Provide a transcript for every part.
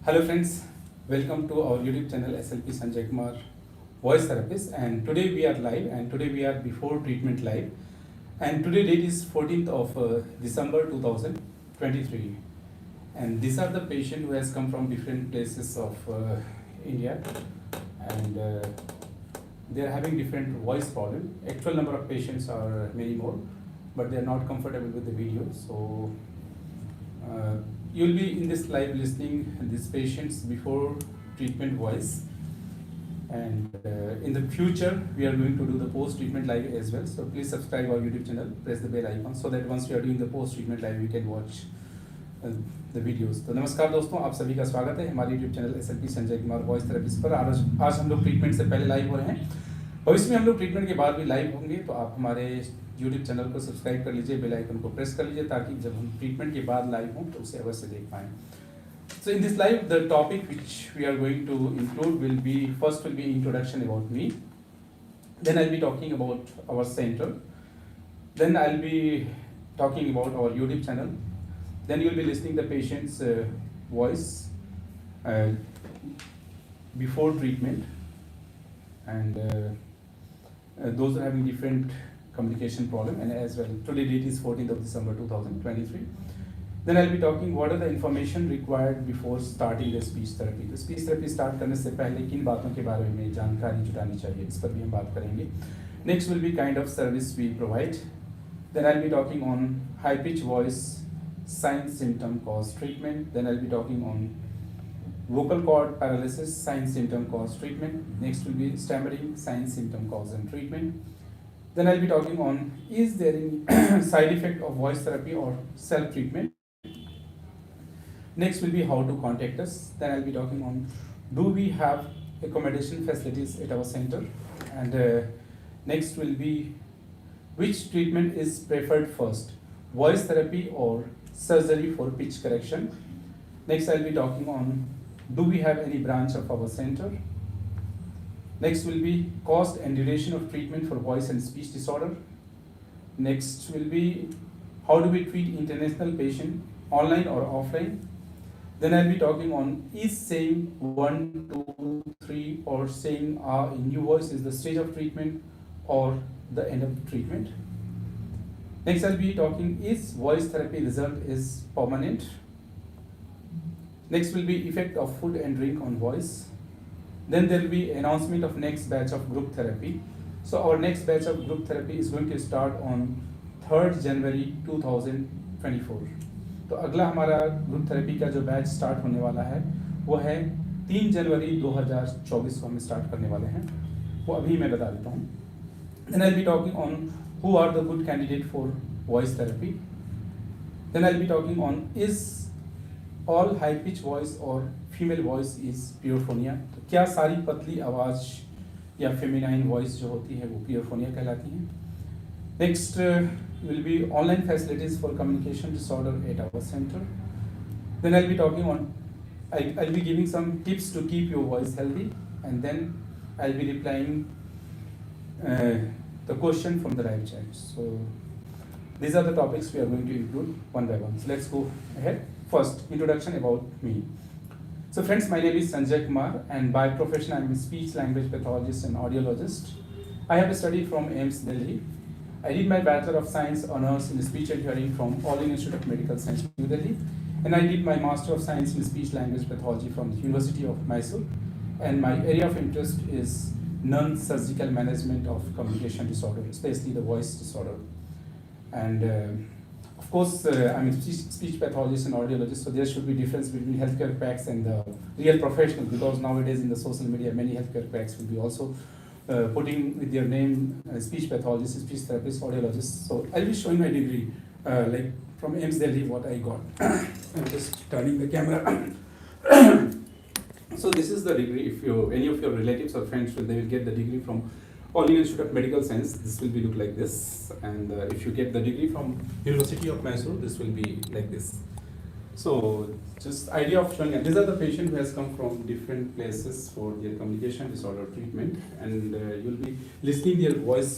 Hello friends, welcome to our YouTube channel SLP Sanjay Kumar, voice therapist, and today we are live and today we are before treatment live, and today date is 14th of December 2023, and these are the patient who has come from different places of India, and they are having different voice problem. Actual number of patients are many more, but they are not comfortable with the video, so you'll be in this live listening these patients before treatment voice, and in the future we are going to do the post treatment live as well. So please subscribe our YouTube channel, press the bell icon so that once we are doing the post treatment live you can watch the videos. तो नमस्कार दोस्तों, आप सभी का स्वागत है हमारे YouTube channel SLP Sanjay Kumar voice therapist पर। आज हम लोग ट्रीटमेंट से पहले लाइव हो रहे हैं, भविष्य में हम लोग ट्रीटमेंट के बाद भी लाइव होंगे, तो आप हमारे YouTube चैनल को सब्सक्राइब कर लीजिए, बेल आइकन को प्रेस कर लीजिए ताकि जब हम ट्रीटमेंट के बाद लाइव हों तो उसे अवश्य देख पाएँ। So in this live, the topic which we are going to include will be, first will be introduction about me, then I'll be talking about our center, then I'll be talking about our YouTube channel, then you'll be listening the patient's voice before treatment, and those are having different communication problem, and as well today date is 14th of December 2023. Then I'll be talking what are the information required before starting the speech therapy. तो speech therapy start करने से पहले किन बातों के बारे में जानकारी जुटानी चाहिए, इस पर भी हम बात करेंगे. Next will be kind of service we provide. Then I'll be talking on high pitch voice, signs, symptom, cause, treatment. Then I'll be talking on vocal cord paralysis, signs, symptom, cause, treatment. Next will be stammering, signs, symptom, cause, and treatment. Then I'll be talking on is there any side effect of voice therapy or self treatment. Next will be how to contact us. Then I'll be talking on do we have accommodation facilities at our center, and next will be which treatment is preferred first, voice therapy or surgery for pitch correction. Next I'll be talking on do we have any branch of our center. Next will be cost and duration of treatment for voice and speech disorder. Next will be how do we treat international patient, online or offline. Then I'll be talking on is saying 1, 2, 3 or saying in new voice is the stage of treatment or the end of the treatment. Next I'll be talking is voice therapy result is permanent. Next will be effect of food and drink on voice. Then there will be announcement of next batch of group therapy. So our next batch of group therapy is going to start on 3rd January 2024. तो अगला हमारा group therapy का जो batch start होने वाला है वो है 3 जनवरी 2024 को हम स्टार्ट करने वाले हैं, वो अभी मैं बता देता हूँ. Then I'll be talking on who are the good candidate for voice therapy. Then I'll be talking on is all high pitch voice or female voice is puberphonia. तो क्या सारी पतली आवाज़ या फेमिनाइन वॉइस जो होती है वो प्योरफोनिया कहलाती हैं. Next will be online facilities for communication disorder at our centre. Then I be talking on I be giving some tips to keep your voice healthy, and then I be replying the question from the live chat. So these are the topics we are going to include one by one. So let's go ahead. First, introduction about me. So friends, my name is Sanjay Kumar, and by profession I am a speech language pathologist and audiologist. I have studied from AIIMS Delhi. I did my Bachelor of Science Honours in Speech and Hearing from All India Institute of Medical Science, New Delhi, and I did my Master of Science in Speech Language Pathology from the University of Mysore, and my area of interest is non-surgical management of communication disorder, especially the voice disorder. And of course, I'm a speech pathologist and audiologist, so there should be difference between healthcare cracks and the real professional, because nowadays in the social media, many healthcare cracks will be also putting with their name speech pathologist, speech therapist, audiologist. So I'll be showing my degree, like from AIIMS Delhi, what I got. I'm just turning the camera. So this is the degree. If any of your relatives or friends, they will get the degree from All India Institute of Medical Science, this will be look like this, and if you get the degree from University of Mysore, this will be like this. So just idea of showing, and these are the patient who has come from different places for their communication disorder treatment, and you'll be listening their voice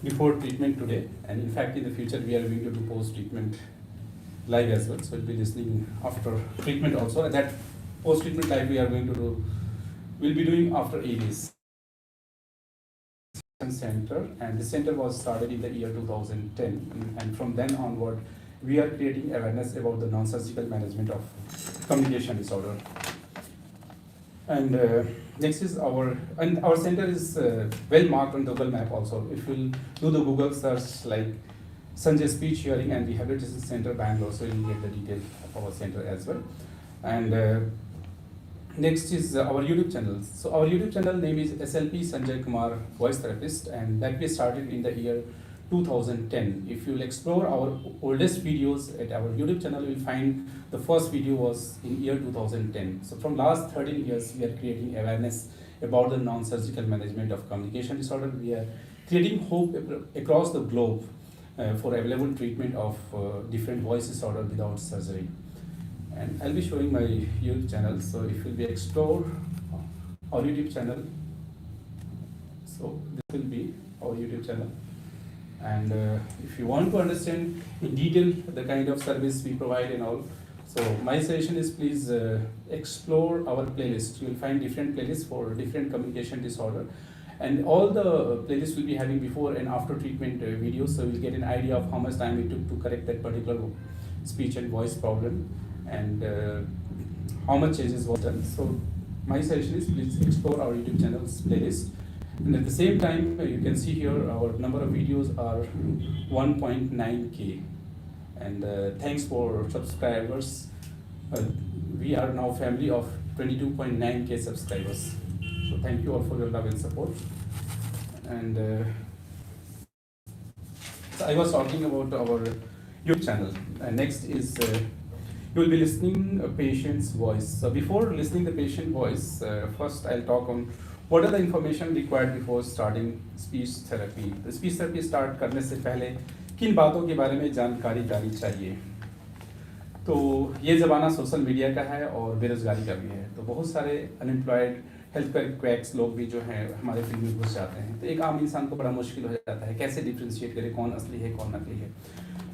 before treatment today, and in fact in the future we are going to do post treatment live as well, so you'll be listening after treatment also. That post-treatment life we are going to do, we'll be doing after AIIMS center, and this center was started in the year 2010, and from then onward we are creating awareness about the non-surgical management of communication disorder. And next is our center is well marked on the Google map also. If you do the Google search like Sanjay Speech Hearing and Rehabilitation Center Bangalore, so you'll get the detail of our center as well. And next is our YouTube channel. So our YouTube channel name is SLP Sanjay Kumar Voice Therapist, and that we started in the year 2010. If you'll explore our oldest videos at our YouTube channel, you'll find the first video was in year 2010. So from last 13 years, we are creating awareness about the non-surgical management of communication disorder. We are creating hope across the globe for available treatment of different voice disorder without surgery. And I'll be showing my YouTube channel. So if you'll be explore our YouTube channel, so this will be our YouTube channel. And if you want to understand in detail the kind of service we provide and all, so my suggestion is please explore our playlist. You will find different playlists for different communication disorder, and all the playlists will be having before and after treatment videos, so you'll get an idea of how much time it took to correct that particular speech and voice problem, and how much changes was done. So my suggestion is please explore our YouTube channel's playlist. And at the same time, you can see here our number of videos are 1.9K. And thanks for subscribers. We are now family of 22.9K subscribers. So thank you all for your love and support. And so I was talking about our YouTube channel. Next is you will be listening a patient's voice. So before listening the patient voice, first I'll talk on what are the information required before starting speech therapy. The speech therapy start करने से पहले किन बातों के बारे में जानकारी जानी चाहिए. तो ये ज़माना सोशल मीडिया का है और बेरोजगारी का भी है, तो बहुत सारे अनएम्प्लॉयड हेल्थ केयर क्वैक्स लोग भी जो हैं हमारे फील्ड में घुस जाते हैं. तो एक आम इंसान को बड़ा मुश्किल हो जाता है कैसे डिफ्रेंशिएट करे कौन असली है कौन नकली है.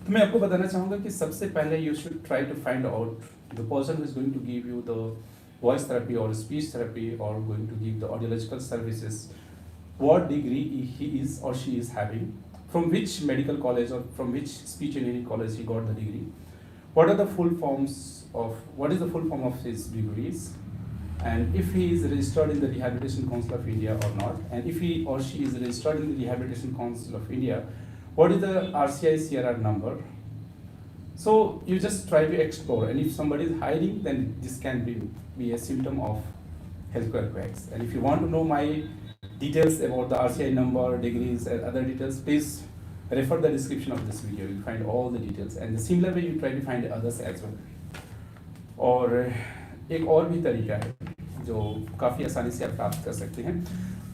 तो मैं आपको बताना चाहूँगा कि सबसे पहले you should try to find out the person who is going to give you the voice therapy or speech therapy or going to give the audiological services, what degree he is or she is having, from which medical college or from which speech engineering college he got the degree, what is the full form of his degrees, and if he is registered in the Rehabilitation Council of India or not, and if he or she is registered in the Rehabilitation Council of India, what is the RCI CRR number. So you just try to explore, and if somebody is hiding, then this can be a symptom of healthcare quacks. And if you want to know my details about the RCI number, degrees, and other details, please refer the description of this video. You'll find all the details. And the similar way you try to find others as well. और एक और भी तरीका है जो काफ़ी आसानी से आप प्राप्त कर सकते हैं.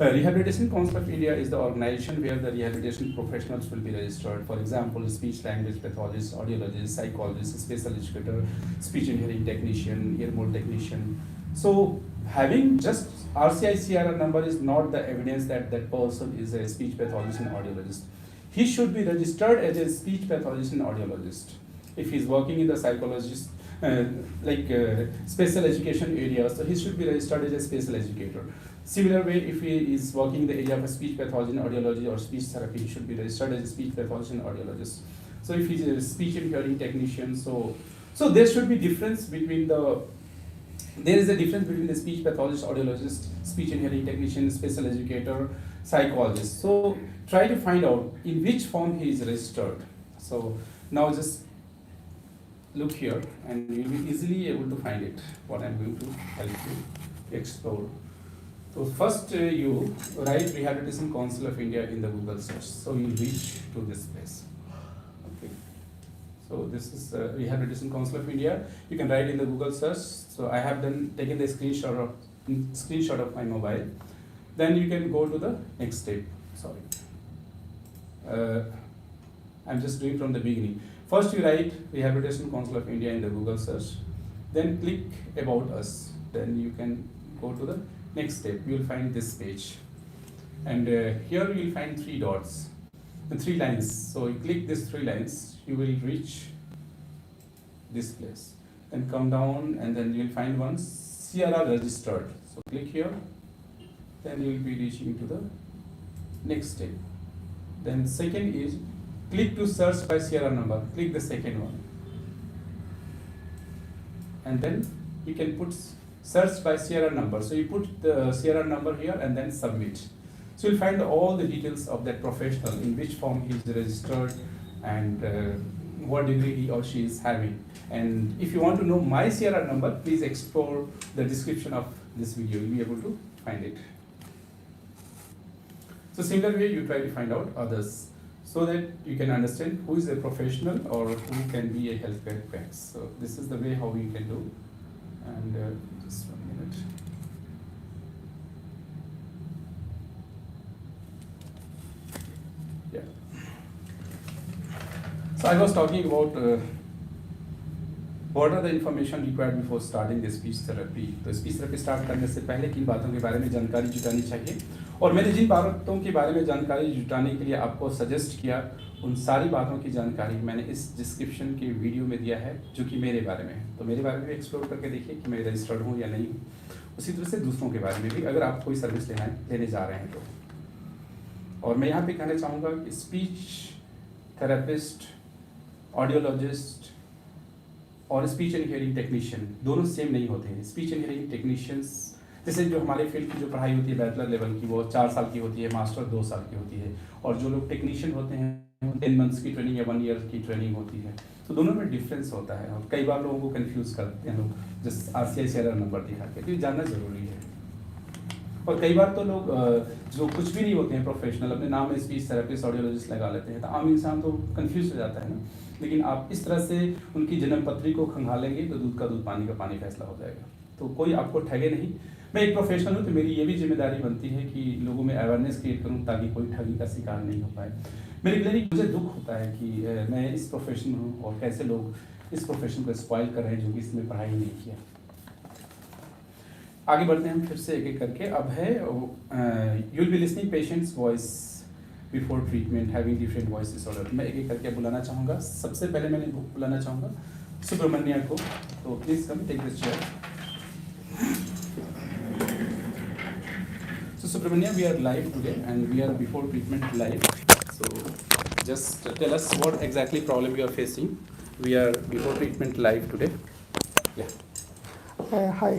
Rehabilitation Council of India is the organization where the rehabilitation professionals will be registered. For example, speech-language pathologist, audiologist, psychologist, special educator, speech and hearing technician, ear mold technician. So having just RCI CRR number is not the evidence that that person is a speech pathologist and audiologist. He should be registered as a speech pathologist and audiologist. If he's working in the psychologist, special education area, so he should be registered as a special educator. Similar way, if he is working in the area of speech pathology and audiology or speech therapy, he should be registered as a speech pathologist and audiologist. So if he's a speech and hearing technician, so there should be difference between there is a difference between the speech pathologist, audiologist, speech and hearing technician, special educator, psychologist. So try to find out in which form he is registered. So now just look here and you'll be easily able to find it, what I'm going to help you explore. So first you write Rehabilitation Council of India in the Google search. So you'll reach to this place. Okay. So this is Rehabilitation Council of India. You can write in the Google search. So I have taken the screenshot of my mobile. Then you can go to the next step. Sorry. I'm just doing from the beginning. First you write Rehabilitation Council of India in the Google search. Then click About Us. Then you can go to the next step. You will find this page, and here you will find 3 dots, the 3 lines. So you click these 3 lines, you will reach this place, then come down, and then you will find one CRR registered. So click here, then you will be reaching to the next step. Then second is click to search by CRR number. Click the second one. And then you can put search by CRR number. So you put the CRR number here and then submit. So you'll find all the details of that professional, in which form he is registered and what degree he or she is having. And if you want to know my CRR number, please explore the description of this video. You'll be able to find it. So similar way you try to find out others, so that you can understand who is a professional or who can be a healthcare prac. So this is the way how you can do. And just 1 minute. Yeah. So I was talking about what are the information required before starting the speech therapy. तो speech therapy start करने से पहले किन बातों के बारे में जानकारी जुटानी चाहिए, और मैंने जिन बातों के बारे में जानकारी जुटाने के लिए आपको सजेस्ट किया, उन सारी बातों की जानकारी मैंने इस डिस्क्रिप्शन के वीडियो में दिया है, जो कि मेरे बारे में है। तो मेरे बारे में भी एक्सप्लोर करके देखिए कि मैं रजिस्टर्ड हूँ या नहीं हूँ। उसी तरह से दूसरों के बारे में भी, अगर आप कोई सर्विस लेने जा रहे हैं तो। और मैं यहाँ पे कहना चाहूँगा कि स्पीच थेरेपिस्ट, ऑडियोलॉजिस्ट और स्पीच एंड हियरिंग टेक्नीशियन दोनों सेम नहीं होते हैं। स्पीच एंड हियरिंग टेक्नीशियंस, जैसे जो हमारे फील्ड की जो पढ़ाई होती है बैचलर लेवल की, वो 4 साल की होती है, मास्टर 2 साल की होती है, और जो लोग टेक्नीशियन होते हैं 10 मंथ्स की ट्रेनिंग या 1 ईयर की ट्रेनिंग होती है। तो दोनों में डिफरेंस होता है, और कई बार लोगों को कंफ्यूज करते हैं लोग, जैसे RCI CRR नंबर दिखा के, तो ये जानना जरूरी है। और कई बार तो लोग जो कुछ भी नहीं होते हैं प्रोफेशनल, अपने नाम में स्पीच थेरेपिस्ट, ऑडियोलॉजिस्ट लगा लेते हैं, तो आम इंसान तो कंफ्यूज हो जाता है ना। लेकिन आप इस तरह से उनकी जन्म पत्री को खंगालेंगे तो दूध का दूध पानी का पानी फैसला हो जाएगा। तो कोई आपको ठगे नहीं। मैं एक प्रोफेशनल हूँ, तो मेरी ये भी जिम्मेदारी बनती है कि लोगों में अवेयरनेस क्रिएट करूँ, ताकि कोई ठगी का शिकार नहीं हो पाए। मेरे लिए मुझे दुख होता है कि मैं इस प्रोफेशन में हूँ और कैसे लोग इस प्रोफेशन को स्पॉइल कर रहे हैं, जो कि इसमें पढ़ाई नहीं किया। आगे बढ़ते हैं हम फिर से एक एक करके। अब है you will be listening patients voice before treatment having different voice disorder. मैं एक एक करके बुलाना चाहूँगा। सबसे पहले मैंने बुलाना चाहूँगा सुब्रमण्या को। तो please come take this chair. So Subramania, we are live today and we are before treatment live. So just tell us what exactly problem you are facing. We are before treatment live today. Yeah. Hi.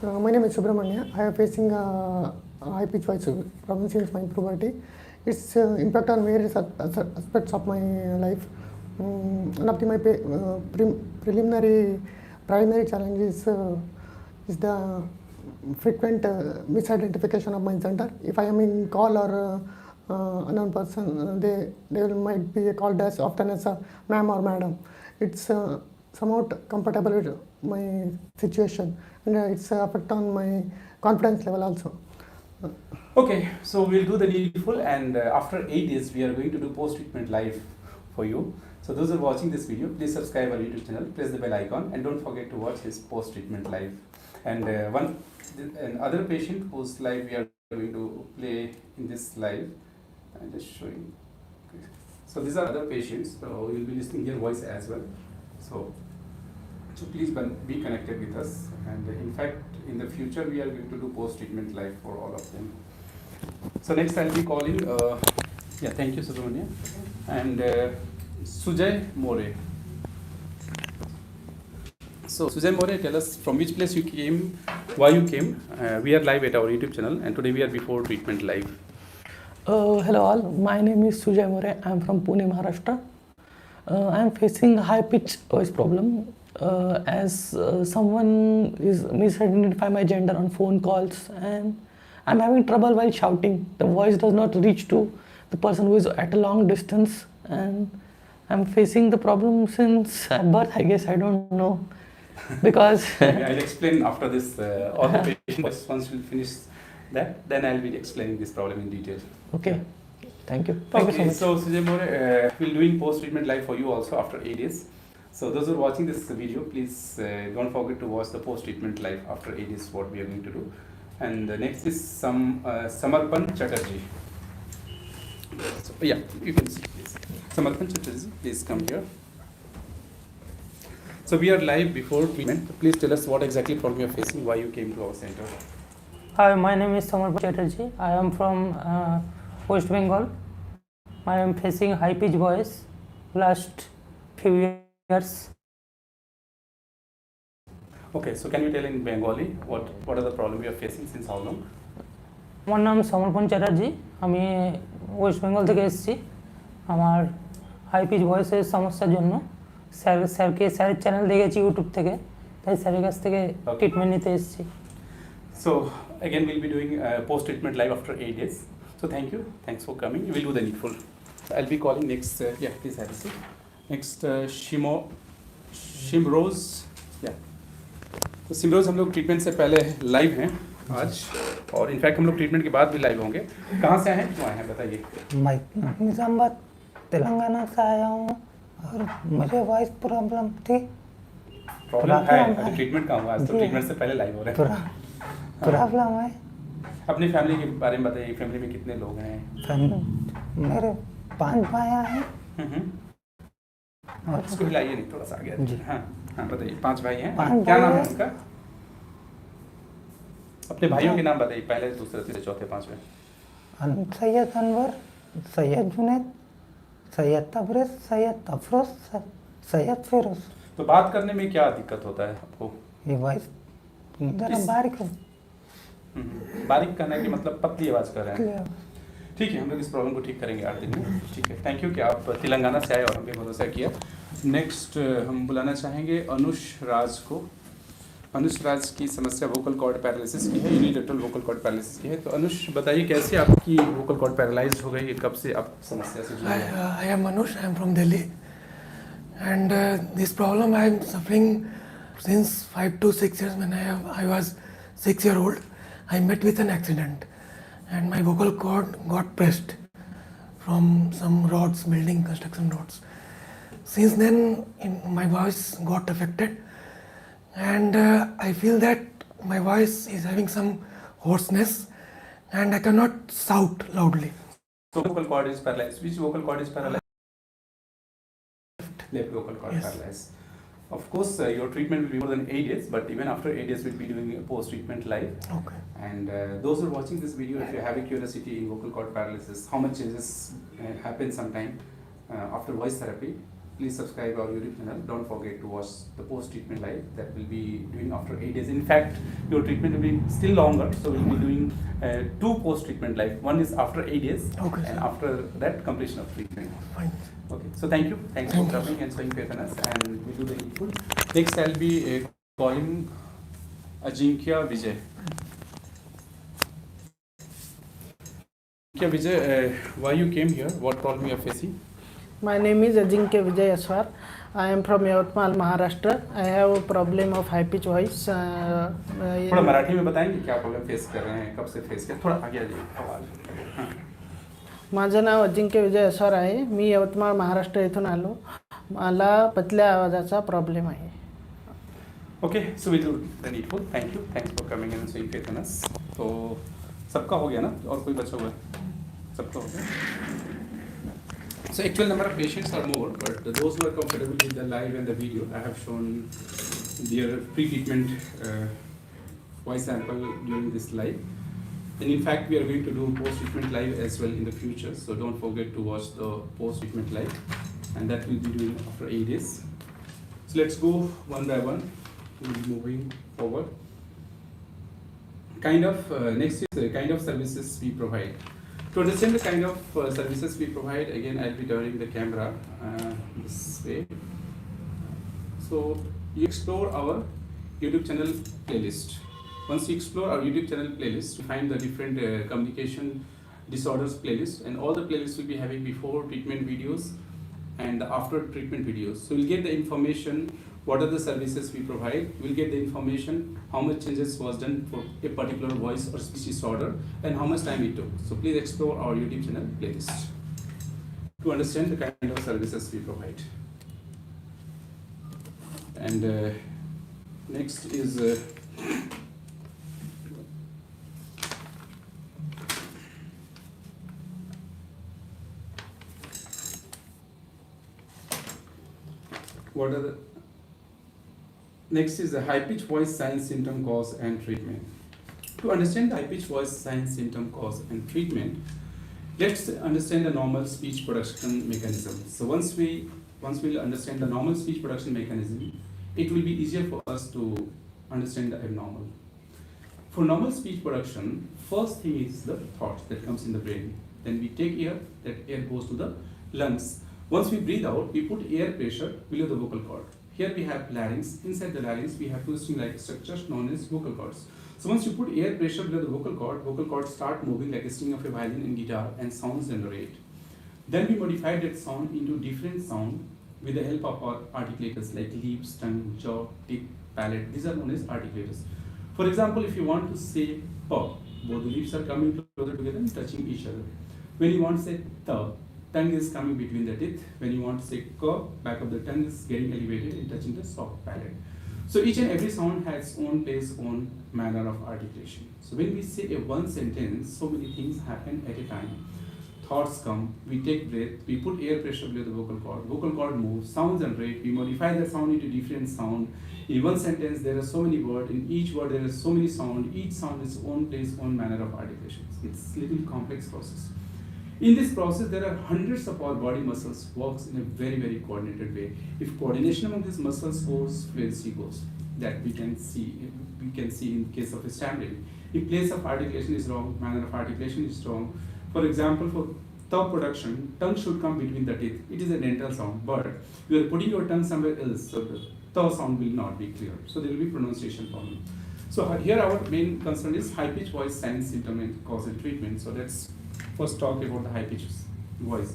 My name is Subramania. I am facing high pitch voice problem since my puberty. It's impact on various aspects of my life. One of my primary challenges is the frequent misidentification of my gender. If I am in call or unknown person, they might be called as often as a ma'am or madam. It's somewhat compatible with my situation, and it's affect on my confidence level also. Okay, so we'll do the needful, and after 8 days we are going to do post-treatment live for you. So those who are watching this video, please subscribe our YouTube channel, press the bell icon, and don't forget to watch his post-treatment live. And another patient whose live we are going to play in this live. I'm just showing. Okay. So these are other patients. So you'll be listening their voice as well. So please be connected with us. And in fact, in the future we are going to do post-treatment live for all of them. So next I'll be calling. Yeah, thank you, Subramania. And Sanjay More. So Sanjay More, tell us from which place you came, why you came. We are live at our YouTube channel, and today we are before treatment live. Hello all, my name is Sanjay More. I am from Pune, Maharashtra. I am facing high pitch voice problem as someone is misidentify my gender on phone calls, and I am having trouble while shouting. The voice does not reach to the person who is at a long distance, and I am facing the problem since birth, I guess. I don't know. Because I'll explain after this all the patients. Once we finish that, then I'll be explaining this problem in detail. Okay. Yeah. Thank you. Thank you so So much. Sanjay More, we'll doing post-treatment live for you also after 8 days. So those who are watching this video, please don't forget to watch the post-treatment live after 8 days, what we are going to do. And next is Samarpan Chatterjee. So, yeah, you can see please. Samarpan Chatterjee, please come here. So we are live before treatment. Please tell us what exactly problem you are facing, why you came to our center. Hi, my name is Samarpa Chatterjee. I am from West Bengal. I am facing high pitch voice last few years. Okay, so can you tell in Bengali what are the problem you are facing since how long? আমার নাম সমর্পণ চ্যাটার্জি, আমি West Bengal থেকে এসেছি। আমার high pitch ভয়েসের সমস্যার জন্য স্যারের চ্যানেল দেখেছি ইউটিউব থেকে, তাই স্যারের কাছ থেকে ট্রিটমেন্ট নিতে এসেছি। So again we'll be doing post treatment live after 8 days. So thanks for coming. We'll do the needful. I'll be calling next. Yeah, please have a seat. Next Shimrose. Yeah. तो सिमरोज हम लोग treatment से पहले live हैं आज, और in fact हम लोग ट्रीटमेंट के बाद भी लाइव होंगे। कहाँ से आए हैं, क्यों आए हैं, बताइए। मैं निजामाबाद तेलंगाना से आया हूँ और मुझे वॉइस प्रॉब्लम थी। प्रॉब्लम है, अभी ट्रीटमेंट कहाँ हुआ, आज तो ट्रीटमेंट से पहले लाइव हो रहे हैं। प्रॉब्लम है। अपनी फैमिली के बारे में बताइए, फैमिली में कितने लोग हैं? मेरे 5 भाई हैं। और इसको हिलाइए नहीं, थोड़ा सा आगे आइए। हाँ हाँ बताइए, 5 भाई हैं। 5 क्या भाई नाम है हैं। उनका? अपने भाइयों के नाम बताइए, पहले, दूसरे, तीसरे, चौथे, 5वें। सैयद अनवर, सैयद जुनैद, सैयद तबरेज, सैयद अफरोज, सैयद फिरोज। तो बात करने में क्या दिक्कत होता है आपको? ये वॉइस जरा बारीक है। बारीक करना है कि मतलब पतली आवाज़ कर रहे हैं। ठीक है, हम लोग इस प्रॉब्लम को ठीक करेंगे 8 दिन में। ठीक है, थैंक यू कि आप तेलंगाना से आए और हम पे भरोसा किया। नेक्स्ट हम बुलाना चाहेंगे अनुष राज को। अनुष राज की समस्या वोकल कॉर्ड पैरालिसिस की है, यूनिलेटरल वोकल कॉर्ड पैरालिसिस की है। तो अनुष बताइए कैसे आपकी वोकल कॉर्ड पैरालाइज हो गई, कब से आप समस्या से जुड़े हैं? I am Anush, I am from Delhi, and this problem I am suffering since 5 to 6 years. When I was 6-year-old, I met with an accident, and my vocal cord got pressed from some rods, building construction rods. Since then, my voice got affected, and I feel that my voice is having some hoarseness, and I cannot shout loudly. So vocal cord is paralyzed. Which vocal cord is paralyzed? Left vocal cord Yes. paralyzed. Of course, your treatment will be more than 8 days, but even after 8 days, we'll be doing a post-treatment live. Okay. And those who are watching this video, if you have a curiosity in vocal cord paralysis, how much changes happen sometime after voice therapy, please subscribe our YouTube channel. Don't forget to watch the post-treatment live that we'll be doing after 8 days. In fact, your treatment will be still longer, so we'll be doing 2 post-treatment live. One is after 8 days, Okay, and sir. after that, completion of treatment. Fine. Okay, so thank you. Thanks for coming and showing faith in us, and we'll do the input. Next, I'll be calling Ajinkya Vijay. Ajinkya Vijay, why you came here? What problem you are facing? My name is Ajinkya Vijay Aswar. I am from Yavatmal, Maharashtra. I have a problem of high pitch voice. थोड़ा मराठी में बताएंगे क्या problem face कर रहे हैं, कब से face किया, थोड़ा आगे आ जाइए आवाज। हाँ। माझं नाव अजिंक्य विजय असवार आहे. मी यवतमाळ महाराष्ट्र इथून आलो. मला पतल्या आवाजाचा प्रॉब्लेम आहे. Okay, so we'll do the needful. Thank you. Thanks for coming and showing faith in us. तो सबका हो गया ना, और कोई बचा हुआ है? सबका हो गया. So actual number of patients are more, but those who are comfortable with the live and the video, I have shown their pre-treatment voice sample during this live. And in fact, we are going to do post-treatment live as well in the future. So don't forget to watch the post-treatment live, and that we'll be doing after 8 days. So let's go one by one. We'll be moving forward. Next is the kind of services we provide. To understand the kind of services we provide, again I'll be turning the camera this way. So you explore our YouTube channel playlist. Once you explore our YouTube channel playlist, you find the different communication disorders playlist, and all the playlists will be having before treatment videos and the after treatment videos. So you'll get the information, what are the services we provide, we'll get the information, how much changes was done for a particular voice or speech disorder, and how much time it took. So please explore our YouTube channel playlist to understand the kind of services we provide. And next is what are the Next is the high-pitched voice sign, symptom, cause, and treatment. To understand the high-pitched voice sign, symptom, cause, and treatment, let's understand the normal speech production mechanism. So once we understand the normal speech production mechanism, it will be easier for us to understand the abnormal. For normal speech production, first thing is the thought that comes in the brain. Then we take air, that air goes to the lungs. Once we breathe out, we put air pressure below the vocal cord. Here we have larynx. Inside the larynx, we have two string-like structures known as vocal cords. So once you put air pressure below the vocal cords start moving like a string of a violin and guitar, and sounds generate. Then we modify that sound into different sound with the help of our articulators like lips, tongue, jaw, teeth, palate. These are known as articulators. For example, if you want to say p, both the lips are coming closer together and touching each other. When you want to say t, tongue is coming between the teeth. When you want to say k, back of the tongue is getting elevated and touching the soft palate. So each and every sound has own place, own manner of articulation. So when we say a one sentence, so many things happen at a time. Thoughts come, we take breath, we put air pressure below the vocal cord moves, sounds generate, we modify the sound into different sound. In one sentence, there are so many words, in each word there are so many sound, each sound is own place, own manner of articulation. It's a little complex process. In this process, there are hundreds of our body muscles works in a very, very coordinated way. If coordination among these muscles goes, fluency goes. That we can see in case of stammering. If place of articulation is wrong, manner of articulation is wrong. For example, for t production, tongue should come between the teeth. It is a dental sound, but you are putting your tongue somewhere else, so the t sound will not be clear. So there will be pronunciation problem. So here our main concern is high-pitched voice sign, symptom, and cause and treatment. So let's first talk about the high-pitched voice.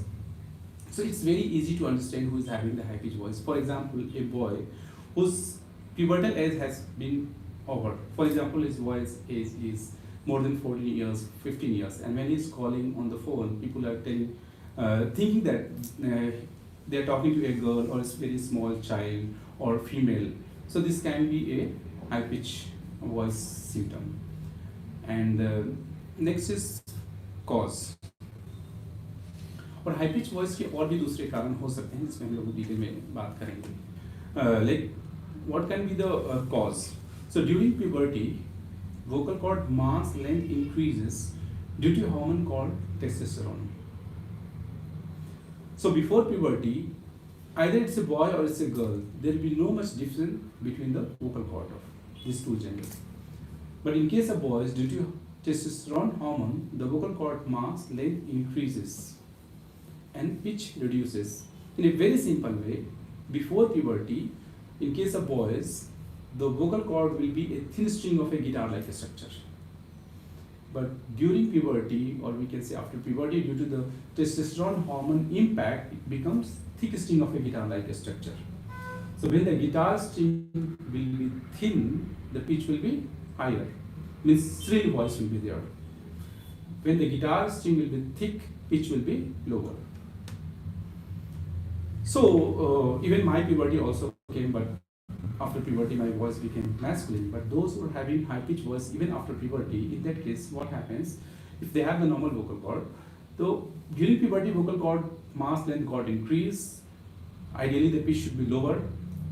So it's very easy to understand who is having the high-pitched voice. For example, a boy whose pubertal age has been over. For example, his voice age is more than 14 years, 15 years, and when he's calling on the phone, people are thinking that they are talking to a girl or a very small child or female. So this can be a high-pitched voice symptom. And next is cause. और high pitch voice के और भी दूसरे कारण हो सकते हैं, जिसमें हम लोग डिटेल में बात करेंगे. Like what can be the cause? So during puberty, vocal cord mass length increases due to a hormone called testosterone. So before puberty, either it's a boy or it's a girl, there will be no much difference between the vocal cord of these two genders. But in case of boys, due to testosterone hormone, the vocal cord mass length increases and pitch reduces. In a very simple way, before puberty, in case of boys, the vocal cord will be a thin string of a guitar-like structure. But during puberty, or we can say after puberty, due to the testosterone hormone impact, it becomes thick string of a guitar-like structure. So when the guitar string will be thin, the pitch will be higher, means shrill voice will be there. When the guitar string will be thick, pitch will be lower. So even my puberty also came, but after puberty my voice became masculine. But those who are having high-pitched voice even after puberty, in that case what happens, if they have the normal vocal cord, so during puberty vocal cord mass length got increase, ideally the pitch should be lower,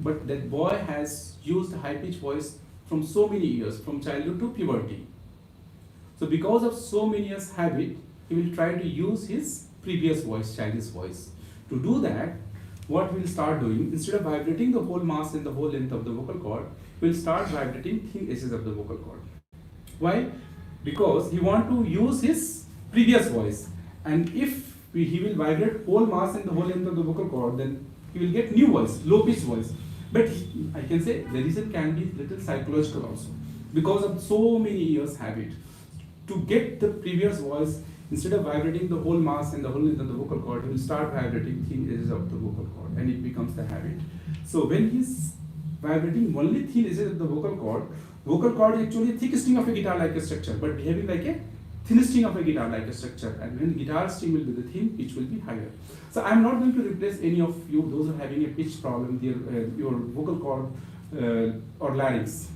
but that boy has used high-pitched voice from so many years, from childhood to puberty. So because of so many years habit, he will try to use his previous voice, childish voice. To do that, what we'll start doing, instead of vibrating the whole mass and the whole length of the vocal cord, we'll start vibrating thin edges of the vocal cord. Why? Because he want to use his previous voice, and if he will vibrate whole mass and the whole length of the vocal cord, then he will get new voice, low pitched voice. But I can say the reason can be little psychological also, because of so many years habit. To get the previous voice, instead of vibrating the whole mass and the whole length of the vocal cord, he will start vibrating thin edges of the vocal cord, and it becomes the habit. So when he's vibrating only thin edges of the vocal cord is actually a thick string of a guitar-like structure, but behaving like a thin string of a guitar-like structure. And when guitar string will be the thin, pitch will be higher. So I'm not going to replace any of you, those who are having a pitch problem, your vocal cord or larynx.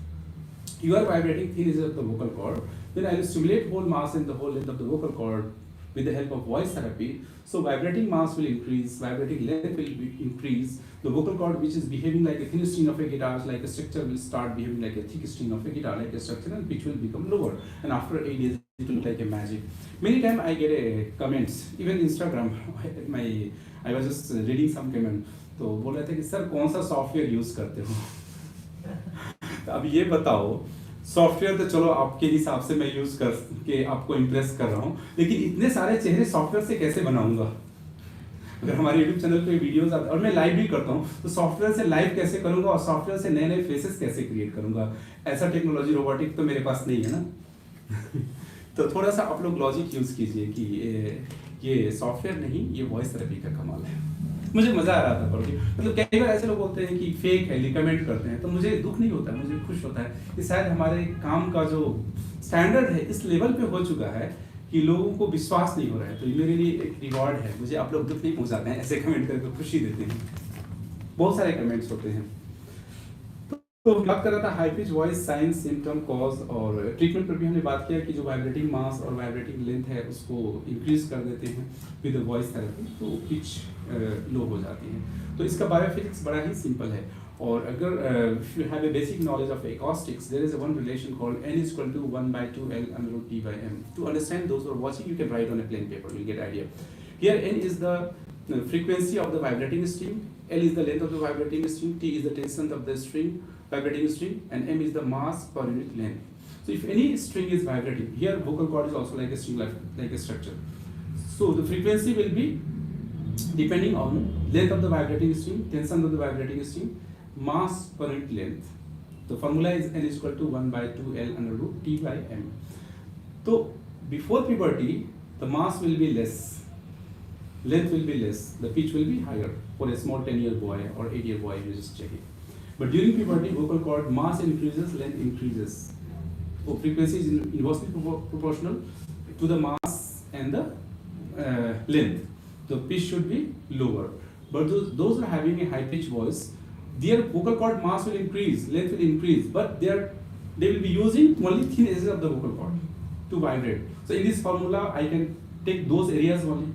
You are vibrating thin edges of the vocal cord, then I will stimulate whole mass and the whole length of the vocal cord with the help of voice therapy. So vibrating mass will increase, vibrating length will increase. The vocal cord, which is behaving like a thin string of a guitar, like a structure, will start behaving like a thick string of a guitar, like a structure, and pitch will become lower. And after 8 days, it will look like a magic. Many times I get a comments, even Instagram. I was just reading some comment. तो बोल रहे थे कि sir कौन सा software use करते हो? तो अब ये बताओ, सॉफ्टवेयर तो चलो आपके हिसाब से मैं यूज करके आपको इम्प्रेस कर रहा हूँ, लेकिन इतने सारे चेहरे सॉफ्टवेयर से कैसे बनाऊंगा? अगर हमारे यूट्यूब चैनल पे वीडियोस आते और मैं लाइव भी करता हूँ, तो सॉफ्टवेयर से लाइव कैसे करूंगा और सॉफ्टवेयर से नए नए फेसेस कैसे क्रिएट करूंगा? ऐसा टेक्नोलॉजी रोबोटिक तो मेरे पास नहीं है ना। तो थोड़ा सा आप लोग लॉजिक यूज कीजिए कि ये सॉफ्टवेयर नहीं, ये वॉइस थेरेपी का कमाल है। मुझे मजा आ रहा था पढ़ के। मतलब कई बार ऐसे लोग बोलते हैं कि फेक है, कमेंट करते हैं, तो मुझे दुख नहीं होता, मुझे खुश होता है कि शायद हमारे काम का जो स्टैंडर्ड है इस लेवल पे हो चुका है कि लोगों को विश्वास नहीं हो रहा है। तो ये मेरे लिए एक रिवॉर्ड है। मुझे आप लोग दुख नहीं पहुंचाते हैं, ऐसे कमेंट करके खुशी देते हैं। बहुत सारे कमेंट्स होते हैं। तो बात कर रहा था high pitch voice science, symptom, cause और ट्रीटमेंट पर भी हमने बात किया कि जो वाइब्रेटिंग मास और वाइब्रेटिंग लेंथ है उसको इंक्रीज कर देते हैं विद वॉइस थेरेपी, तो पिच लो हो जाती है। तो इसका बायोफिजिक्स बड़ा ही सिंपल है। और अगर you have a basic knowledge of acoustics, there is a one relation called n is equal to 1/2L under root T by m. To understand, those who are watching, you can write on a plain paper, you'll get idea. Here n is the frequency of the vibrating string, L is the length of the vibrating string, T is the tension of the string, vibrating string, and m is the mass per unit length. So if any string is vibrating, here vocal cord is also like a string, like a structure. So the frequency will be depending on length of the vibrating string, tension of the vibrating string, mass per unit length. The formula is n is equal to 1/2L under root T by m. So before puberty, the mass will be less, length will be less, the pitch will be higher for a small 10-year boy or 8-year boy. You just check it. But during puberty, vocal cord mass increases, length increases. So frequency is inversely proportional to the mass and the length. The pitch should be lower. But those who are having a high pitch voice, their vocal cord mass will increase, length will increase, but they will be using only thin edges of the vocal cord to vibrate. So in this formula, I can take those areas only.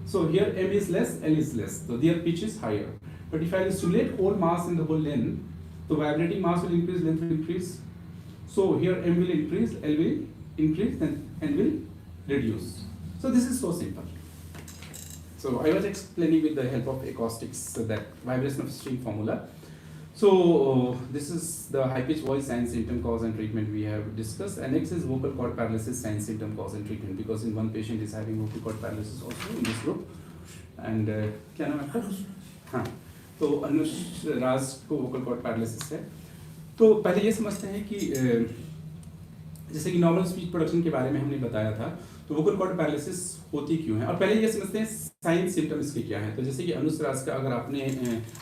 So here m is less, L is less, so their pitch is higher. But if I stimulate whole mass in the whole length, the vibrating mass will increase, length will increase. So here m will increase, L will increase, then n will reduce. So this is so simple. So I was explaining with the help of acoustics that vibration of string formula. So this is the high pitch voice sign, symptom, cause and treatment we have discussed. And next is vocal cord paralysis sign, symptom, cause and treatment, because in one patient is having vocal cord paralysis also in this group. And क्या नाम है आपका? हाँ, तो अनुष राज को vocal cord paralysis है। तो पहले ये समझते हैं कि जैसे कि नॉर्मल स्पीच प्रोडक्शन के बारे में हमने बताया था, तो वोकल कॉर्ड पैरालिसिस होती क्यों है, और पहले ये समझते हैं साइन सिम्टम इसके क्या है। तो जैसे कि अनुष राज का अगर आपने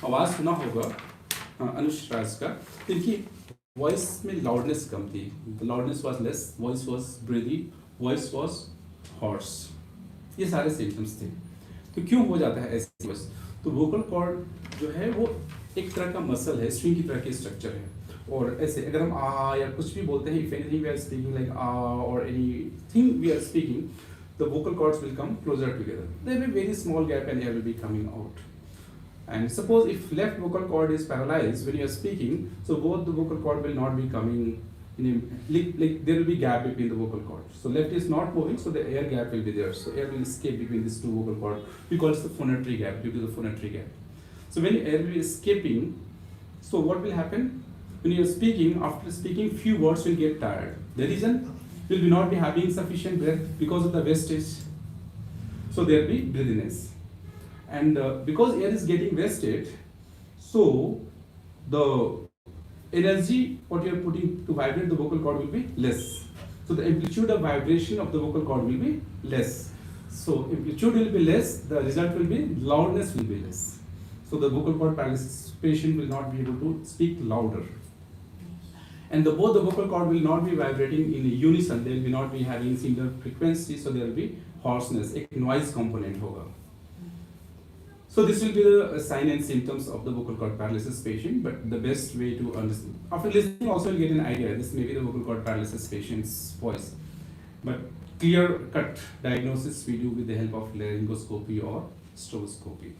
आवाज़ सुना होगा, अनुष राज का, तो इनकी वॉइस में लाउडनेस कम थी, loudness was less, voice was breathy, voice was hoarse, ये सारे सिम्टम्स थे। तो क्यों हो जाता है ऐसी वॉइस? तो वोकल कॉर्ड जो है वो एक तरह का मसल है, स्ट्रिंग की तरह की स्ट्रक्चर है। और ऐसे अगर हम आ या कुछ भी बोलते हैं, if anything we are speaking like ah और anything we are speaking, the vocal cords will come closer together, there will be very small gap and air will be coming out. And suppose if left vocal cord is paralyzed when you are speaking, so both the vocal cord will not be coming in a, like there will be gap between the vocal cords. So left is not moving, so the air gap will be there. So air will escape between these two vocal cords. We call it the phonatory gap, due to the phonatory gap. So when air will be escaping, so what will happen? When you are speaking, after speaking, few words will get tired. The reason will be not be having sufficient breath because of the wastage. So there will be breathiness. And because air is getting wasted, so the energy what you are putting to vibrate the vocal cord will be less. So the amplitude of vibration of the vocal cord will be less. So amplitude will be less, the result will be loudness will be less. So the vocal cord paralysis patient will not be able to speak louder. And both the vocal cord will not be vibrating in unison, they will not be having similar frequency, so there will be hoarseness, एक noise component होगा. So this will be the sign and symptoms of the vocal cord paralysis patient, but the best way to understand, after listening also you'll get an idea, this may be the vocal cord paralysis patient's voice. But clear-cut diagnosis we do with the help of laryngoscopy or stroboscopy.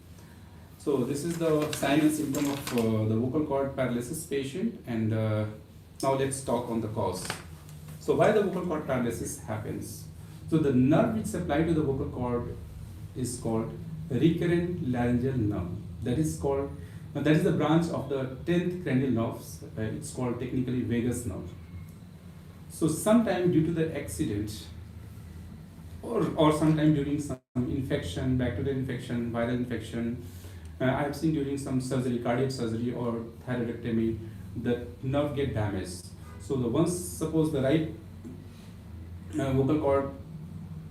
So this is the sign and symptom of the vocal cord paralysis patient, and now let's talk on the cause. So why the vocal cord paralysis happens? So the nerve which supplies to the vocal cord is called recurrent laryngeal nerve. That is the branch of the 10th cranial nerves. It's called technically vagus nerve. So sometime due to the accident, or sometime during some infection, bacterial infection, viral infection, I have seen during some surgery, cardiac surgery or thyroidectomy, the nerve get damaged. So once suppose the right vocal cord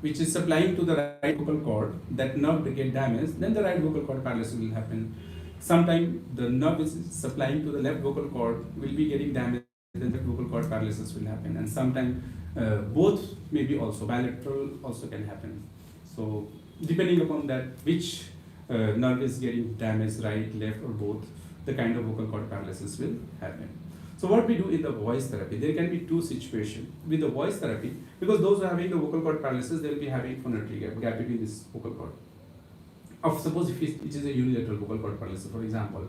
which is supplying to the right vocal cord, that nerve get damaged, then the right vocal cord paralysis will happen. Sometime the nerve which is supplying to the left vocal cord will be getting damaged, then the vocal cord paralysis will happen. And sometime both maybe also, bilateral also can happen. So depending upon that which nerve is getting damaged, right, left or both, the kind of vocal cord paralysis will happen. So what we do in the voice therapy, there can be two situations. With the voice therapy, because those who are having the vocal cord paralysis, they will be having phonatory gap between this vocal cord. Suppose if it is a unilateral vocal cord paralysis, for example.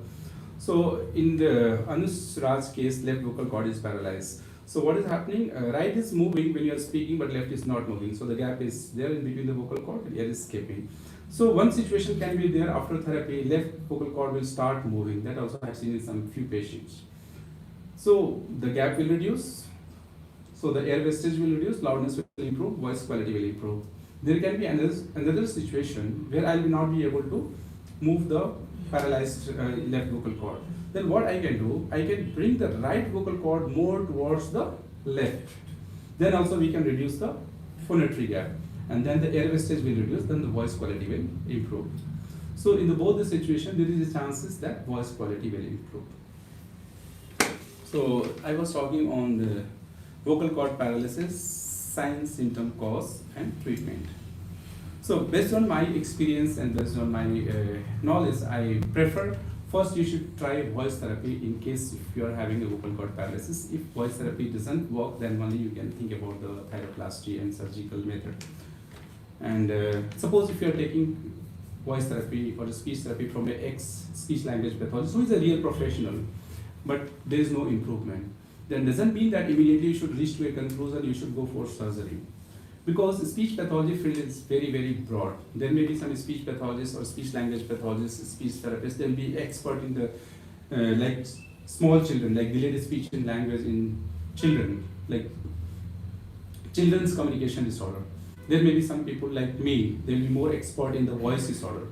So in the Anush Raj case, left vocal cord is paralyzed. So what is happening? Right is moving when you are speaking, but left is not moving. So the gap is there in between the vocal cord, and air is escaping. So one situation can be there after therapy, left vocal cord will start moving. That also I have seen in some few patients. So the gap will reduce, so the air wastage will reduce, loudness will improve, voice quality will improve. There can be another situation where I will not be able to move the paralyzed left vocal cord. Then what I can do, I can bring the right vocal cord more towards the left. Then also we can reduce the phonatory gap, and then the air wastage will reduce, then the voice quality will improve. So in both the situation, there is a chances that voice quality will improve. So I was talking on the vocal cord paralysis, sign, symptom, cause, and treatment. So based on my experience and based on my knowledge, I prefer first you should try voice therapy in case if you are having a vocal cord paralysis. If voice therapy doesn't work, then only you can think about the thyroplasty and surgical method. And suppose if you are taking voice therapy or speech therapy from an ex-speech language pathologist who is a real professional, but there is no improvement, then doesn't mean that immediately you should reach to a conclusion you should go for surgery. Because speech pathology field is very, very broad. There may be some speech pathologists or speech language pathologists, speech therapists, they'll be expert in the like small children, like delayed speech and language in children, like children's communication disorder. There may be some people like me, they'll be more expert in the voice disorder.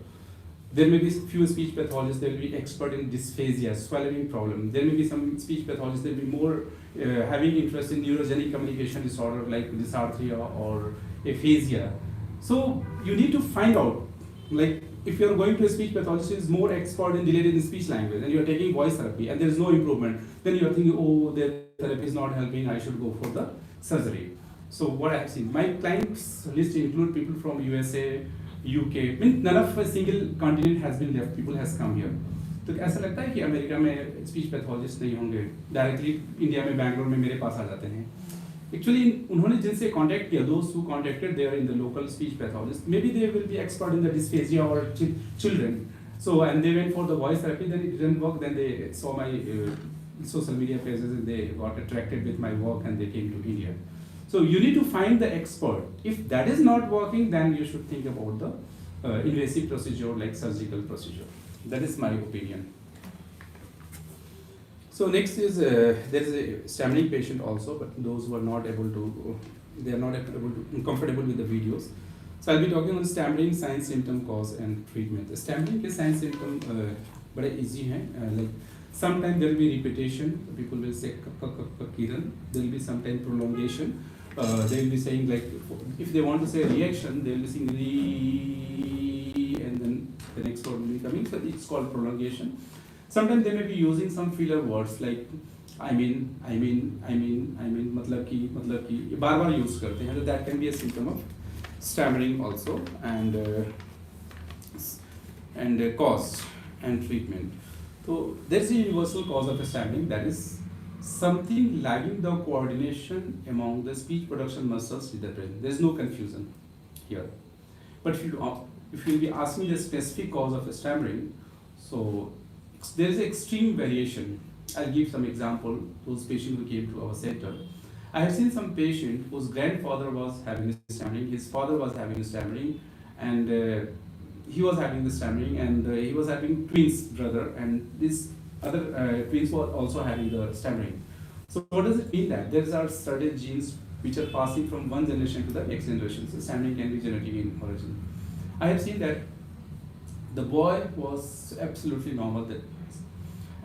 There may be few speech pathologists, they'll be expert in dysphagia, swallowing problem. There may be some speech pathologists, they'll be more having interest in neurogenic communication disorder like dysarthria or aphasia. So you need to find out, like if you're going to a speech pathologist who is more expert in delayed in speech language and you're taking voice therapy and there is no improvement, then you're thinking, oh, their therapy is not helping, I should go for the surgery. So what I have seen, my clients list include people from USA, UK, none of a single continent has been left, people has come here. तो ऐसा लगता है कि America में speech pathologist नहीं होंगे, directly India में बैंगलोर में मेरे पास आ जाते हैं. एक्चुअली उन्होंने जिनसे कांटेक्ट किया, those who contacted there in the local speech pathologist, may be they will be expert in the dysphagia और children. So and they went for the voice therapy, then it didn't work, then they saw my social media pages and they got attracted with my work and they came to India. So you need to find the expert. If that is not working, then you should think about the invasive procedure like surgical procedure. That is my opinion. So next is there is a stammering patient also, but those who are not able to, they are not able to comfortable with the videos. So I'll be talking on stammering, sign, symptom, cause, and treatment. The stammering के sign symptom बड़े easy हैं. Like sometimes there will be repetition. People will say kiran. There will be sometimes prolongation. They will be saying like if they want to say reaction, they will be saying re, and then the next word will be coming. So it's called prolongation. Sometimes they may be using some filler words like I mean, मतलब कि बार-बार use करते हैं. So that can be a symptom of stammering also, and cause and treatment. So there's a universal cause of stammering, that is something lagging the coordination among the speech production muscles with the brain. There is no confusion here. But if you will be asking the specific cause of stammering, so there is extreme variation. I'll give some example. Those patients who came to our center, I have seen some patient whose grandfather was having stammering, his father was having stammering, and he was having the stammering, and he was having twins brother, and this other twins were also having the stammering. So what does it mean that there are certain genes which are passing from one generation to the next generation? So stammering can be genetic in origin. I have seen that the boy was absolutely normal,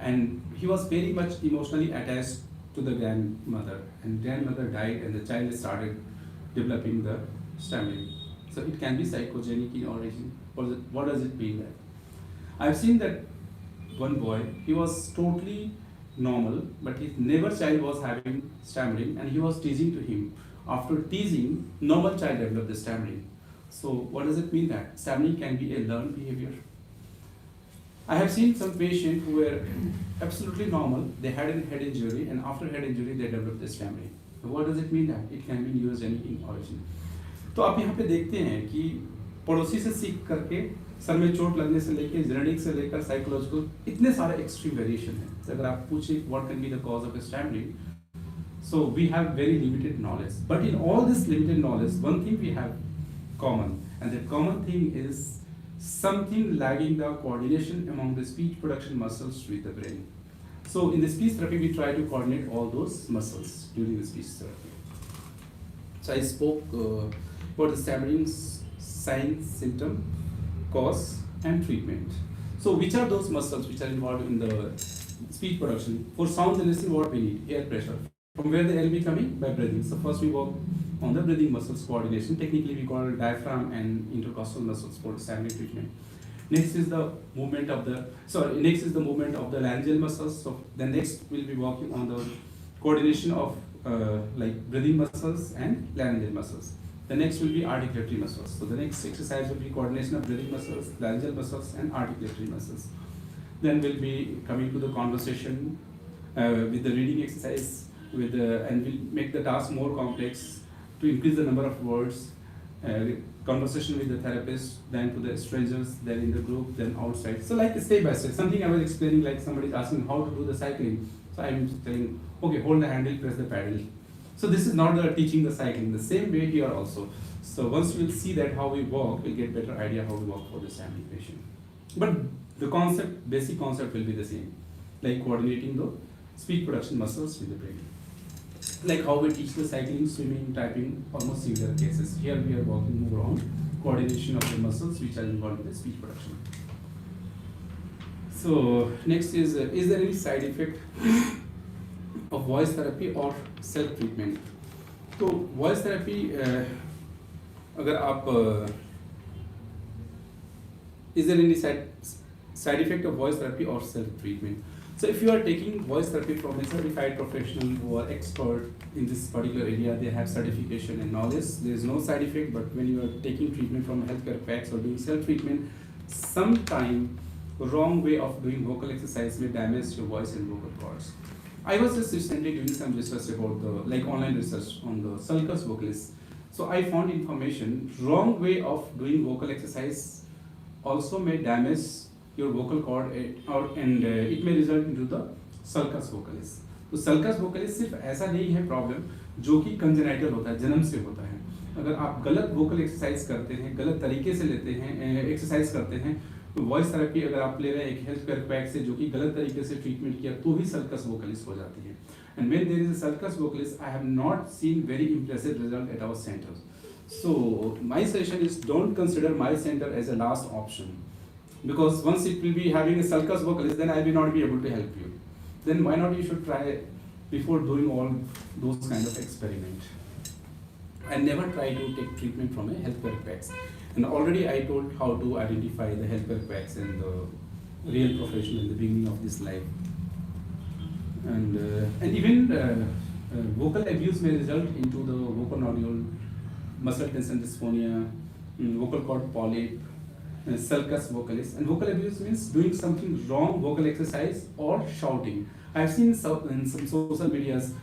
and he was very much emotionally attached to the grandmother, and grandmother died and the child started developing the stammering. So it can be psychogenic in origin. What does it mean that? I've seen that one boy, he was totally normal, but his neighbor child was having stammering and he was teasing to him. After teasing, normal child developed the stammering. So what does it mean that? Stammering can be a learned behavior. I have seen some patients who were absolutely normal, they had a head injury, and after head injury they developed the stammering. So what does it mean that? It can be neurogenic in origin. तो आप यहाँ पे देखते हैं कि पड़ोसी से सीख करके सर में चोट लगने से लेकर जेनेटिक से लेकर साइकोलॉजिकल इतने सारे एक्सट्रीम वेरिएशन हैं. अगर आप पूछे what can be the cause of stammering, so we have very limited knowledge. But in all this limited knowledge, one thing we have common, and the common thing is something lagging the coordination among the speech production muscles with the brain. So in the speech therapy, we try to coordinate all those muscles during the speech therapy. So I spoke about the stammering sign, symptom, cause, and treatment. So which are those muscles which are involved in the speech production? For sound generation, what we need? Air pressure. From where the air will be coming? By breathing. So first we work on the breathing muscles coordination. Technically we call diaphragm and intercostal muscles for stammering treatment. Next is the movement of the movement of the laryngeal muscles. So the next we'll be working on the coordination of like breathing muscles and laryngeal muscles. The next will be articulatory muscles. So the next exercise will be coordination of breathing muscles, laryngeal muscles, and articulatory muscles. Then we'll be coming to the conversation with the reading exercise, and we'll make the task more complex to increase the number of words. Conversation with the therapist, then to the strangers, then in the group, then outside. So like step by step. Something I was explaining, like somebody is asking how to do the cycling. So I'm saying, okay, hold the handle, press the pedal. So this is not the teaching the cycling. The same way here also. So once we'll see that how we walk, we'll get better idea how we walk for the stammering patient. But the concept, basic concept will be the same, like coordinating the speech production muscles with the brain. Like how we teach the cycling, swimming, typing, almost similar cases. Here we are working more on coordination of the muscles which are involved in the speech production. So next is there any side effect of voice therapy or self treatment? So voice therapy, अगर आप is there any side effect of voice therapy or self treatment? So if you are taking voice therapy from a certified professional who are expert in this particular area, they have certification and knowledge, there is no side effect. But when you are taking treatment from healthcare packs or doing self-treatment, sometime wrong way of doing vocal exercise may damage your voice and vocal cords. I was just recently doing some research about online research on the sulcus vocalis. So I found information, wrong way of doing vocal exercise also may damage your vocal cord and it may result into the sulcus vocalis. तो sulcus vocalis सिर्फ ऐसा नहीं है problem जो कि congenital होता है, जन्म से होता है. अगर आप गलत vocal exercise करते हैं, गलत तरीके से लेते हैं, एक्सरसाइज करते हैं, तो वॉइस थेरेपी अगर आप ले रहे हैं एक हेल्थ केयर पैक से जो कि गलत तरीके से ट्रीटमेंट किया तो ही sulcus vocalis हो जाती है. And when there is a sulcus vocalis, I have not seen very impressive result at our centers. So my suggestion is don't consider my center as a last option. Because once it will be having a sulcus vocalis, then I will not be able to help you. Then why not you should try before doing all those kind of experiment. And never try to take treatment from a healthcare packs. And already I told how to identify the healthcare packs and the real professional in the beginning of this life. And even vocal abuse may result into the vocal nodule, muscle tension dysphonia, vocal cord polyp, sulcus vocalis. And vocal abuse means doing something wrong, vocal exercise or shouting. I've seen in some social medias,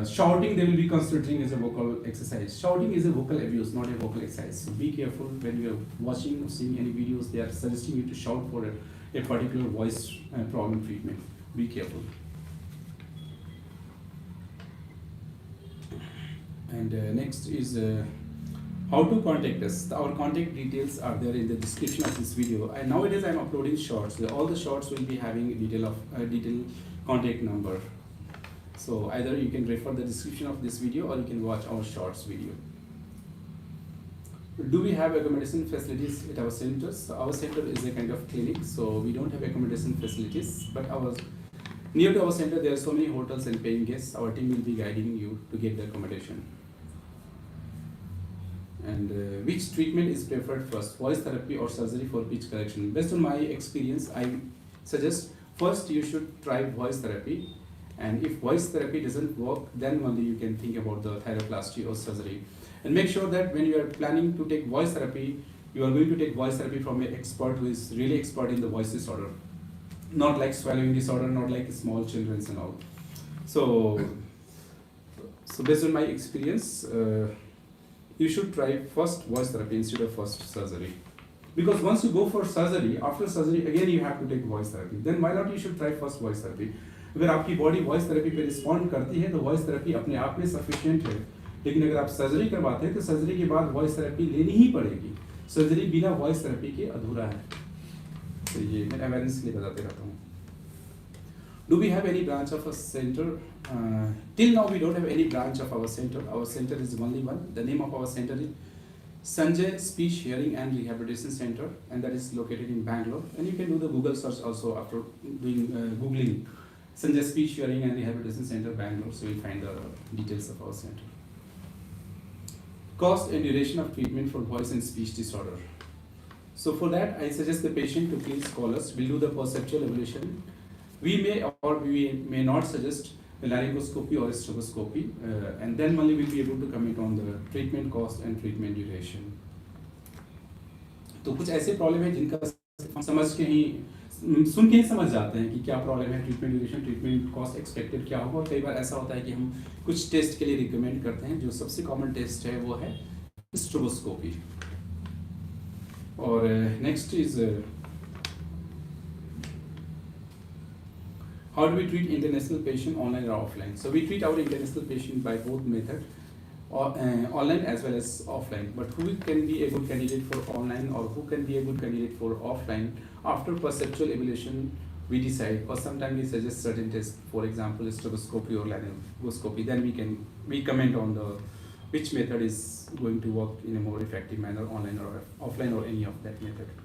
shouting they will be considering as a vocal exercise. Shouting is a vocal abuse, not a vocal exercise. So be careful when you are watching or seeing any videos, they are suggesting you to shout for a particular voice problem treatment. Be careful. And next is how to contact us. Our contact details are there in the description of this video. And nowadays I'm uploading shorts. All the shorts will be having a detailed contact number. So either you can refer the description of this video or you can watch our shorts video. Do we have accommodation facilities at our centers? So our center is a kind of clinic, so we don't have accommodation facilities, but near to our center there are so many hotels and paying guests. Our team will be guiding you to get the accommodation. And which treatment is preferred first, voice therapy or surgery for pitch correction? Based on my experience, I suggest first you should try voice therapy, and if voice therapy doesn't work, then only you can think about the thyroplasty or surgery. And make sure that when you are planning to take voice therapy, you are going to take voice therapy from an expert who is really expert in the voice disorder, not like swallowing disorder, not like small children and all. So based on my experience, you should try first voice therapy instead of first surgery. Because once you go for surgery, after surgery again you have to take voice therapy. Then why not you should try first voice therapy? अगर आपकी body voice therapy पे respond करती है तो voice therapy अपने आप में sufficient है, लेकिन अगर आप सर्जरी करवाते हैं तो सर्जरी के बाद वॉइस थेरेपी लेनी ही पड़ेगी. सर्जरी बिना वॉइस थेरेपी के अधूरा है. तो ये मैं अवेयरनेस के लिए बताते रहता हूँ. Do we have any branch of a center? Till now we don't have any branch of our center. Our center is only one. The name of our center is Sanjay Speech Hearing and Rehabilitation Center, and that is located in Bangalore. And you can do the Google search also after doing Googling Sanjay Speech Hearing and Rehabilitation Center, Bangalore, so you'll find the details of our center. Cost and duration of treatment for voice and speech disorder. So for that, I suggest the patient to please call us. We'll do the perceptual evaluation. We may or we may not suggest laryngoscopy or stroboscopy, and then only we'll be able to comment on the treatment cost and treatment duration. तो कुछ ऐसे problem है जिनका समझ के ही सुन के ही समझ जाते हैं कि क्या प्रॉब्लम है, treatment duration, treatment cost expected क्या होगा. और कई बार ऐसा होता है कि हम कुछ टेस्ट के लिए रिकमेंड करते हैं. जो सबसे कॉमन टेस्ट है वो है स्ट्रोबोस्कोपी. और next is how do we treat international patient, online or offline? So we treat our international patient by both method, online as well as offline. But who can be a good candidate for online or who can be a good candidate for offline? After perceptual evaluation, we decide, or sometimes we suggest certain tests, for example, stroboscopy or laryngoscopy. Then we comment on which method is going to work in a more effective manner, online or offline or any of that method.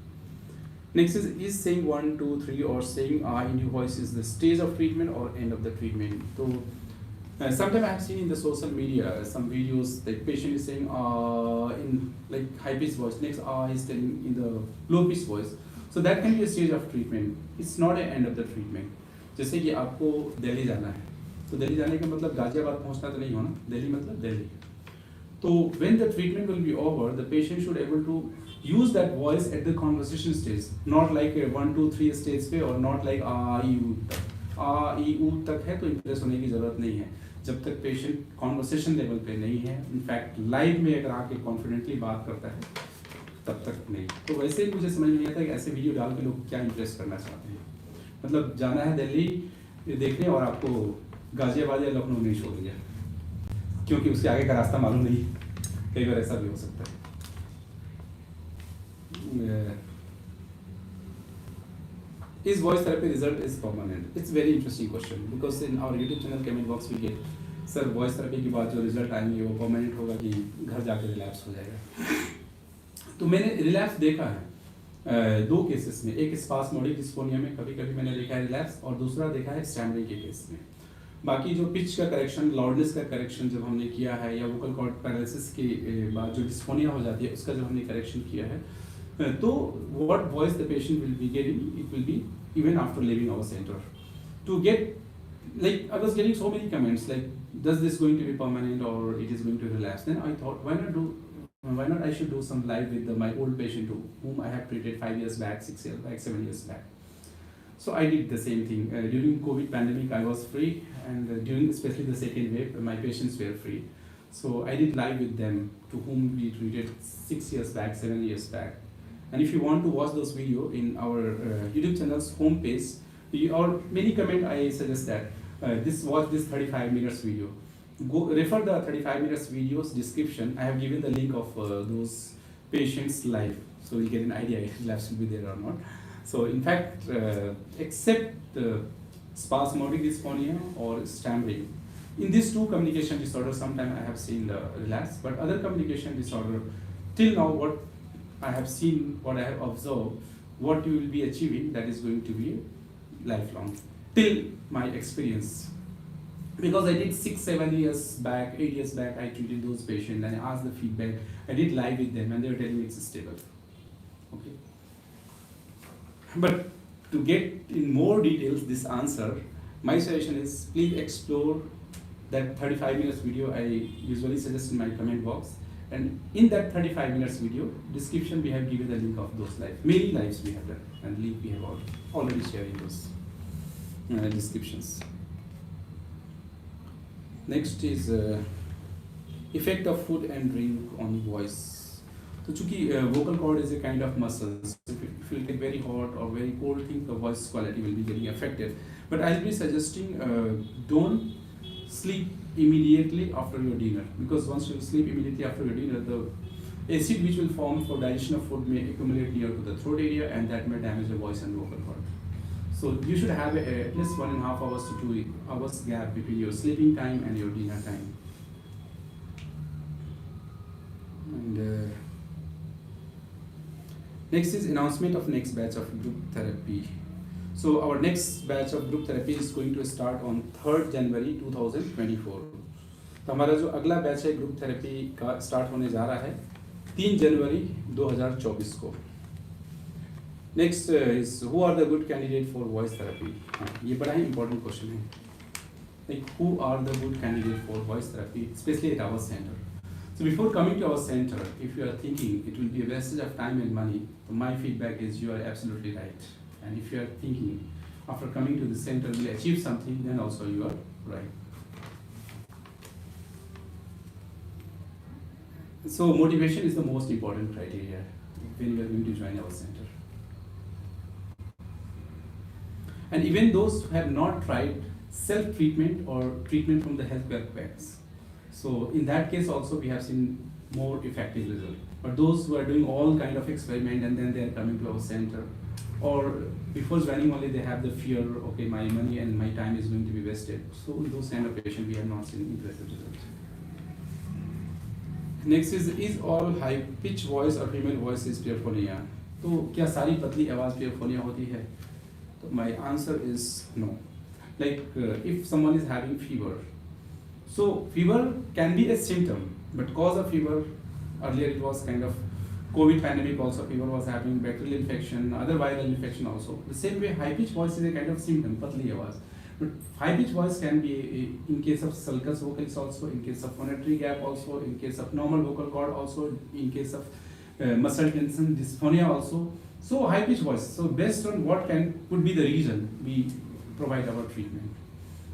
Next is saying 1, 2, 3 or saying in your voice is the stage of treatment or end of the treatment. So sometimes I have seen in the social media some videos the patient is saying in like high pitched voice, next he's telling in the low pitched voice. So that can be a stage of treatment. It's not an end of the treatment. जैसे कि आपको दिल्ली जाना है, तो दिल्ली जाने का मतलब गाजियाबाद पहुंचना तो नहीं होना, दिल्ली मतलब Delhi. So when the treatment will be over, the patient should able to use that voice at the conversation stage, not like a 1, 2, 3 stage पे, और not like आ तक है तो इंप्रेस होने की जरूरत नहीं है जब तक पेशेंट कॉन्वर्सेशन लेवल पे नहीं है. इनफैक्ट लाइव में अगर आके कॉन्फिडेंटली बात करता है तब तक नहीं. तो वैसे ही मुझे समझ नहीं आता कि ऐसे वीडियो डाल के लोग क्या इंप्रेस करना चाहते हैं. मतलब जाना है दिल्ली देखने और आपको गाजियाबाद या लखनऊ नहीं छोड़ दिया क्योंकि उसके आगे का रास्ता मालूम नहीं. कई बार ऐसा भी हो सकता है. Is voice therapy result is permanent? It's very interesting question because in our YouTube channel comment box we get, sir voice therapy के बाद जो result आएंगे वो permanent होगा कि घर जाके relapse हो जाएगा. तो मैंने relapse देखा है दो केसेस में. एक spasmodic dysphonia में कभी-कभी मैंने देखा है relapse, और दूसरा देखा है stammering के केस में. बाकी जो पिच का करेक्शन, लाउडनेस का करेक्शन जब हमने किया है, या वोकल कॉर्ड पैरालिसिस के बाद जो डिस्फोनिया हो जाती है उसका जब हमने करेक्शन किया है, तो what voice the patient will be getting, it will be even after leaving our center. To get, like I was getting so many comments like, does this going to be permanent or it is going to relapse? Then I thought, why why not I should do some live with my old patient whom I have treated 5 years back, 6 years back, 7 years back. So I did the same thing. During COVID pandemic, I was free, and during especially the second wave, my patients were free. So I did live with them to whom we treated 6 years back, 7 years back. And if you want to watch those videos in our YouTube channel's homepage, or many comment, I suggest that watch this 35 minutes video. Go refer the 35 minutes videos description. I have given the link of those patients live, so you get an idea if labs will be there or not. So in fact, except spasmodic dysphonia or stammering, in these two communication disorders, sometimes I have seen the relapse, but other communication disorder, till now what I have seen, what I have observed, what you will be achieving, that is going to be lifelong, till my experience. Because I did 6, 7 years back, 8 years back, I treated those patients and I asked the feedback. I did live with them and they were telling me it's stable. Okay. But to get in more details this answer, my suggestion is please explore that 35 minutes video I usually suggest in my comment box. And in that 35 minutes video description, we have given the link of those lives. Many lives we have done, and link we have already shared in those descriptions. Next is effect of food and drink on voice. So chunki vocal cord is a kind of muscle. So if you get very hot or very cold thing, the voice quality will be getting affected. But I'll be suggesting don't sleep immediately after your dinner, because once you sleep immediately after your dinner, the acid which will form for digestion of food may accumulate near to the throat area, and that may damage the voice and vocal cord. So you should have at least 1.5 hours to 2 hours gap between your sleeping time and your dinner time. And next is announcement of next batch of group therapy. So our next batch of group therapy is going to start on 3rd January 2024. तो हमारा जो अगला batch है group therapy का start होने जा रहा है 3 जनवरी 2024 को. Next is who are the good candidate for voice therapy? ये बड़ा ही important question है. Like who are the good candidate for voice therapy, especially at our center? So before coming to our center, if you are thinking it will be a wastage of time and money, my feedback is you are absolutely right. And if you are thinking after coming to the center will achieve something, then also you are right. So motivation is the most important criteria when you are going to join our center. And even those who have not tried self-treatment or treatment from the healthcare quacks, so in that case also we have seen more effective result. But those who are doing all kind of experiment and then they are coming to our center, or before joining only they have the fear, okay, my money and my time is going to be wasted. So in those kind of patients we have not seen impressive results. Next is all high pitch voice or female voice is puberphonia. तो क्या सारी पतली आवाज puberphonia होती है? So my answer is no. Like if someone is having fever, so fever can be a symptom, but cause of fever, earlier it was kind of COVID pandemic also, fever was having bacterial infection, other viral infection also. The same way high pitch voice is a kind of symptom, patli awaz. But high pitch voice can be in case of sulcus vocals also, in case of phonatory gap also, in case of normal vocal cord also, in case of muscle tension, dysphonia also. So high pitch voice. So based on what could be the reason, we provide our treatment.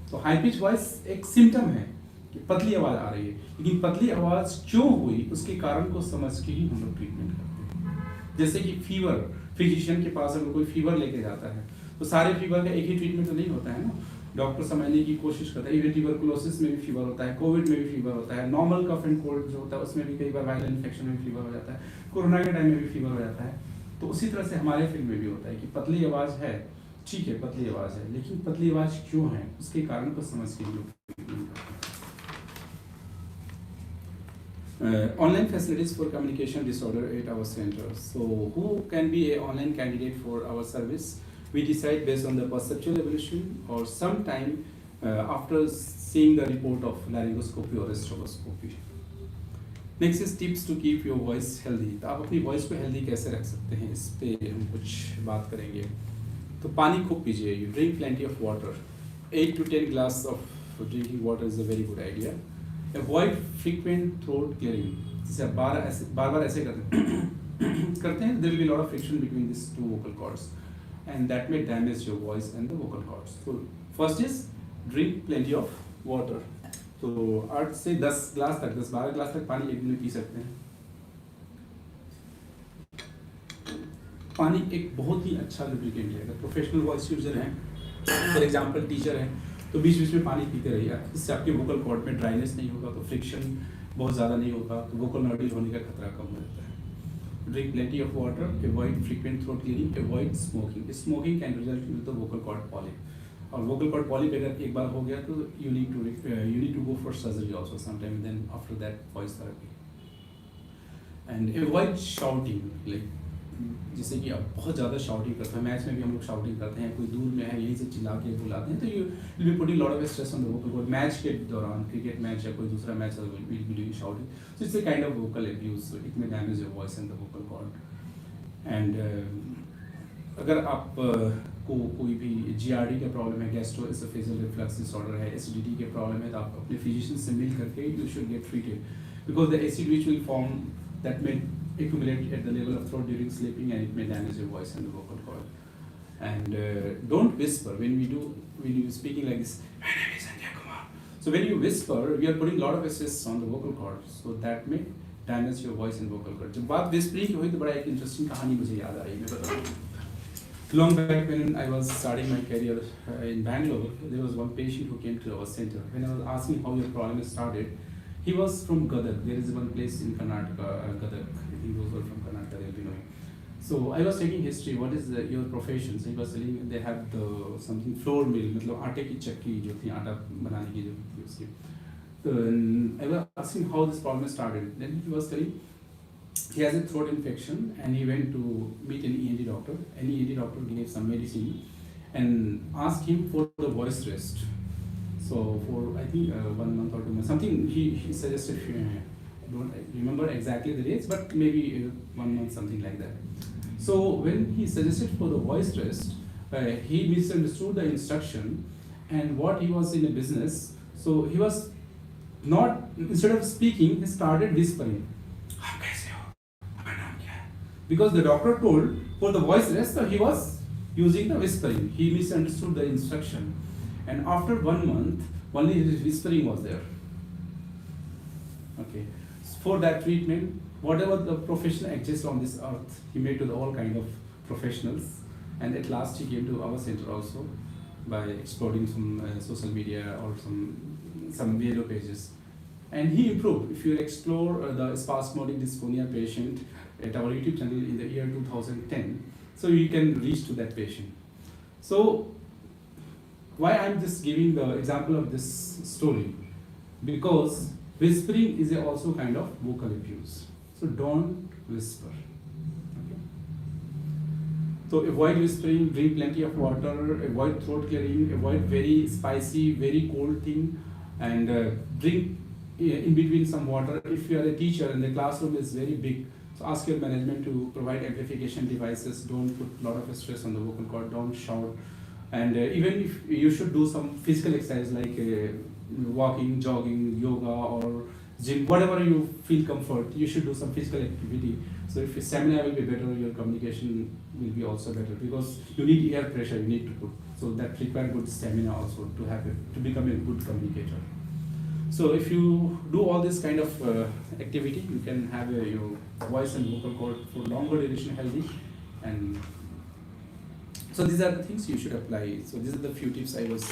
So high pitch voice एक symptom है कि पतली आवाज आ रही है, लेकिन पतली आवाज क्यों हुई उसके कारण को समझ के ही हम लोग ट्रीटमेंट करते हैं. जैसे कि फीवर, फिजिशियन के पास अगर कोई फीवर लेके जाता है तो सारे फीवर का एक ही ट्रीटमेंट तो नहीं होता है ना. डॉक्टर समझने की कोशिश करता है. इवन ट्यूबरकुलोसिस में भी फीवर होता है, कोविड में भी फीवर होता है, नॉर्मल कफ एंड कोल्ड जो होता है उसमें भी कई बार वायरल इन्फेक्शन में फीवर हो जाता है, कोरोना के टाइम में भी फीवर हो जाता है. तो उसी तरह से हमारे फील्ड में भी होता है कि पतली आवाज है, ठीक है पतली आवाज है, लेकिन पतली आवाज क्यों है उसके कारण को समझ के लोग. Online facilities for communication disorder at our center. So who can be an online candidate for our service? We decide based on the perceptual evolution or sometime after seeing the report of laryngoscopy or stroboscopy. Next is tips to keep your voice healthy. तो आप अपनी voice को healthy कैसे रख सकते हैं, इस पे हम कुछ बात करेंगे. तो पानी खूब पीजिए. You drink plenty of water. 8 to 10 glass of drinking water is a very good idea. Avoid frequent throat clearing, जैसे आप बार बार ऐसे करते हैं, there will be lot of friction between this two vocal cords and that may damage your voice and the vocal cords. So first is drink plenty of water. तो 8 से 10 glass तक, 10-12 ग्लास तक पानी एक दिन में पी सकते हैं। पानी एक बहुत ही अच्छा लुब्रिकेंट है। अगर प्रोफेशनल वॉइस यूजर हैं, फॉर एग्जांपल टीचर हैं, तो बीच बीच में पानी पीते रहिए, इससे आपके वोकल कॉर्ड में ड्राइनेस नहीं होगा, तो फ्रिक्शन बहुत ज़्यादा नहीं होगा, तो वोकल नॉड्यूल होने का खतरा कम हो जाता है। Drink plenty of water, avoid frequent throat clearing, avoid smoking. Smoking can result in the vocal cord polyp. और vocal cord polyp अगर एक बार हो गया तो you need to go for surgery also sometime. Then after that voice therapy. And avoid shouting, like जैसे कि आप बहुत ज़्यादा शाउटिंग करते हैं, मैच में भी हम लोग शाउटिंग करते हैं, कोई दूर में है यहीं से चिल्ला के बुलाते हैं, तो you will be putting lot of stress on the vocal cord. Match के दौरान, क्रिकेट मैच या कोई दूसरा match will be doing shouting, so it's a kind of vocal abuse, so it may damage your voice and the vocal cord. And अगर आप को कोई भी जीआरडी का प्रॉब्लम है, गैस्ट्रोएसोफेजियल रिफ्लक्स डिसऑर्डर है, एसिडिटी के प्रॉब्लम है, तो आप अपने फिजिशियन से मिल करके you should get treated, because the acid which will form that may accumulate at the level of throat during sleeping, and it may damage your voice and the vocal cord. And don't whisper when you're speaking like this, my name is Sanjay Kumar. So when you whisper, we are putting a lot of stress on the vocal cord, so that may damage your voice and vocal cord. जब बात whispering की हुई तो बड़ा एक interesting कहानी मुझे याद आई, मैं बताऊँ। Long back when I was starting my career in Bangalore, there was one patient who came to our center. When I was asking how your problem started, he was from Gadag. There is one place in Karnataka, Gadag. I think those were from Karnataka, they'll be knowing. So I was taking history. What is your profession? So he was telling they have the something flour mill, मतलब आटे की चक्की जो थी, आटा बनाने की जो थी उसकी. I was asking how this problem started. Then he was telling he has a throat infection and he went to meet an ENT doctor. An ENT doctor gave some medicine and asked him for the voice rest. So for I think 1 month or 2 months, something he suggested. I don't remember exactly the dates, but maybe 1 month, something like that. So when he suggested for the voice rest, he misunderstood the instruction, and what he was in a business, so he was not, instead of speaking, he started whispering. "आप कैसे हो? आपका नाम क्या है?" Because the doctor told for the voice rest, so he was using the whispering. He misunderstood the instruction. And after 1 month, only his whispering was there. Okay. So for that treatment, whatever the professional exists on this earth, he made to all kind of professionals. And at last he came to our center also by exploring some social media or some video pages. And he improved. If you explore the spasmodic dysphonia patient at our YouTube channel in the year 2010, so you can reach to that patient. So why I'm just giving the example of this story? Because whispering is also kind of vocal abuse. So don't whisper. Okay? So avoid whispering, drink plenty of water, avoid throat clearing, avoid very spicy, very cold thing, and drink in between some water. If you are a teacher and the classroom is very big, so ask your management to provide amplification devices. Don't put a lot of stress on the vocal cord. Don't shout. And even if you should do some physical exercise like walking, jogging, yoga, or gym, whatever you feel comfort, you should do some physical activity. So if your stamina will be better, your communication will be also better, because you need air pressure, you need to put. So that requires good stamina also to become a good communicator. So if you do all this kind of activity, you can have your voice and vocal cord for longer duration healthy. And so these are the things you should apply. So these are the few tips I was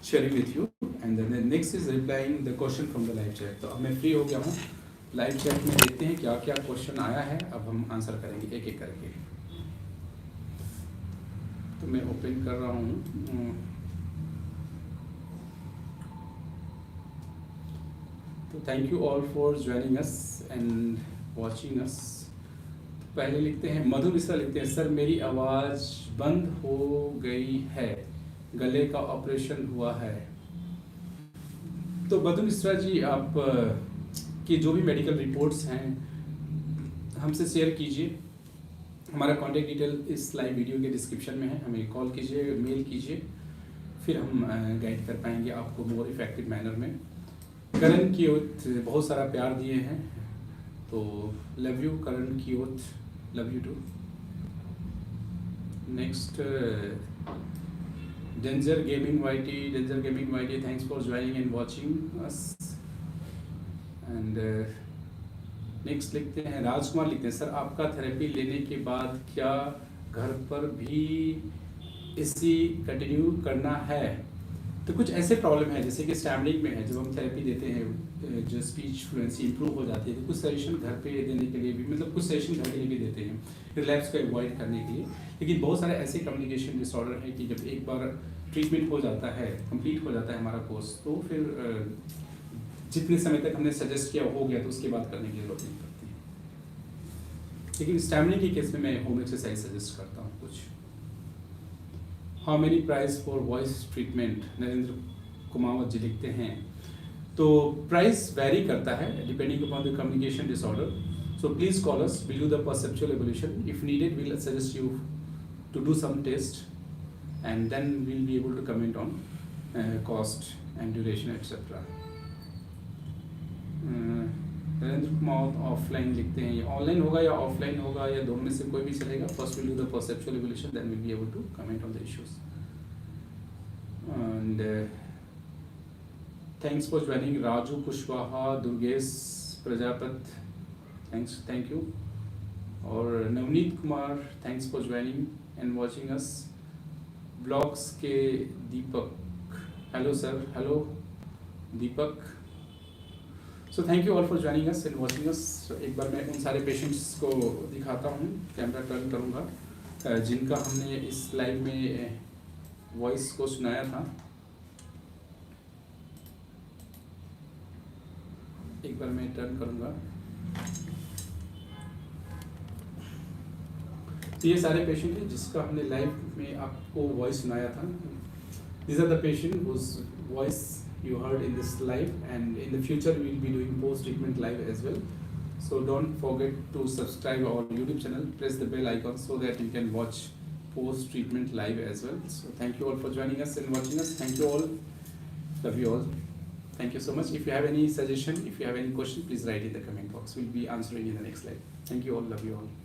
sharing with you. And then the next is replying the question from the live chat. तो अब मैं free हो गया हूँ, live chat में देखते हैं क्या क्या क्वेश्चन आया है। अब हम आंसर करेंगे एक एक करके। तो मैं ओपन कर रहा हूँ। तो thank you all for joining us and watching अस। पहले लिखते हैं, मधु मिश्रा लिखते हैं, सर मेरी आवाज़ बंद हो गई है, गले का ऑपरेशन हुआ है। तो मधु मिश्रा जी, आप की जो भी मेडिकल रिपोर्ट्स हैं हमसे शेयर कीजिए। हमारा कॉन्टैक्ट डिटेल इस लाइव वीडियो के डिस्क्रिप्शन में है, हमें कॉल कीजिए, मेल कीजिए, फिर हम गाइड कर पाएंगे आपको मोर इफेक्टिव मैनर में। करण की ओर बहुत सारा प्यार दिए हैं, तो लव यू करण की ओर, love you too. Next danger gaming YT, thanks for joining and watching us. And next लिखते हैं राजकुमार, लिखते हैं सर आपका थेरेपी लेने के बाद क्या घर पर भी इसी कंटिन्यू करना है? तो कुछ ऐसे प्रॉब्लम है जैसे कि स्टैमरिंग में है, जब हम थेरेपी देते हैं जो स्पीच फ्लुएंसी इंप्रूव हो जाती है, तो कुछ सजेशन घर पे देने के लिए भी, मतलब कुछ सजेशन घर के लिए भी देते हैं रिलैप्स को अवॉइड करने के लिए। लेकिन बहुत सारे ऐसे कम्युनिकेशन डिसऑर्डर हैं कि जब एक बार ट्रीटमेंट हो जाता है, कंप्लीट हो जाता है हमारा कोर्स, तो फिर जितने समय तक हमने सजेस्ट किया हो गया तो उसके बाद करने की जरूरत नहीं पड़ती है। लेकिन स्टैमरिंग के केस में मैं होम एक्सरसाइज सजेस्ट करता हूँ कुछ। How many price for voice treatment, Narendra Kumawat ji लिखते हैं। तो प्राइस वेरी करता है depending upon the communication disorder, so please call us, will do the perceptual evolution, if needed will suggest you to do some test and then we'll be able to comment on cost and duration etc. Narendra Kumar offline लिखते हैं, ये online होगा या offline होगा या दोनों में से कोई भी चलेगा। First will do the perceptual evolution, then will be able to comment on the issues. And thanks for joining Raju Kushwaha, Durgesh Prajapat, thanks, thank you. और Navneet Kumar, thanks for joining and watching us. Blogs के Deepak, hello sir, hello Deepak. So thank you all for joining us and watching us. एक बार मैं उन सारे patients को दिखाता हूँ, कैमरा टर्न करूँगा, जिनका हमने इस लाइव में वॉइस को सुनाया था। एक बार मैं टर्न करूँगा, तो ये सारे पेशेंट हैं जिसका हमने लाइव में आपको वॉइस सुनाया था। These are the patient whose voice you heard in this live, and in the future we will be doing post-treatment live as well. So don't forget to subscribe our YouTube channel, press the bell icon so that you can watch post-treatment live as well. So thank you all for joining us and watching us. Thank you all. Love you all. Thank you so much. If you have any suggestion, if you have any question, please write in the comment box. We'll be answering in the next live. Thank you all. Love you all.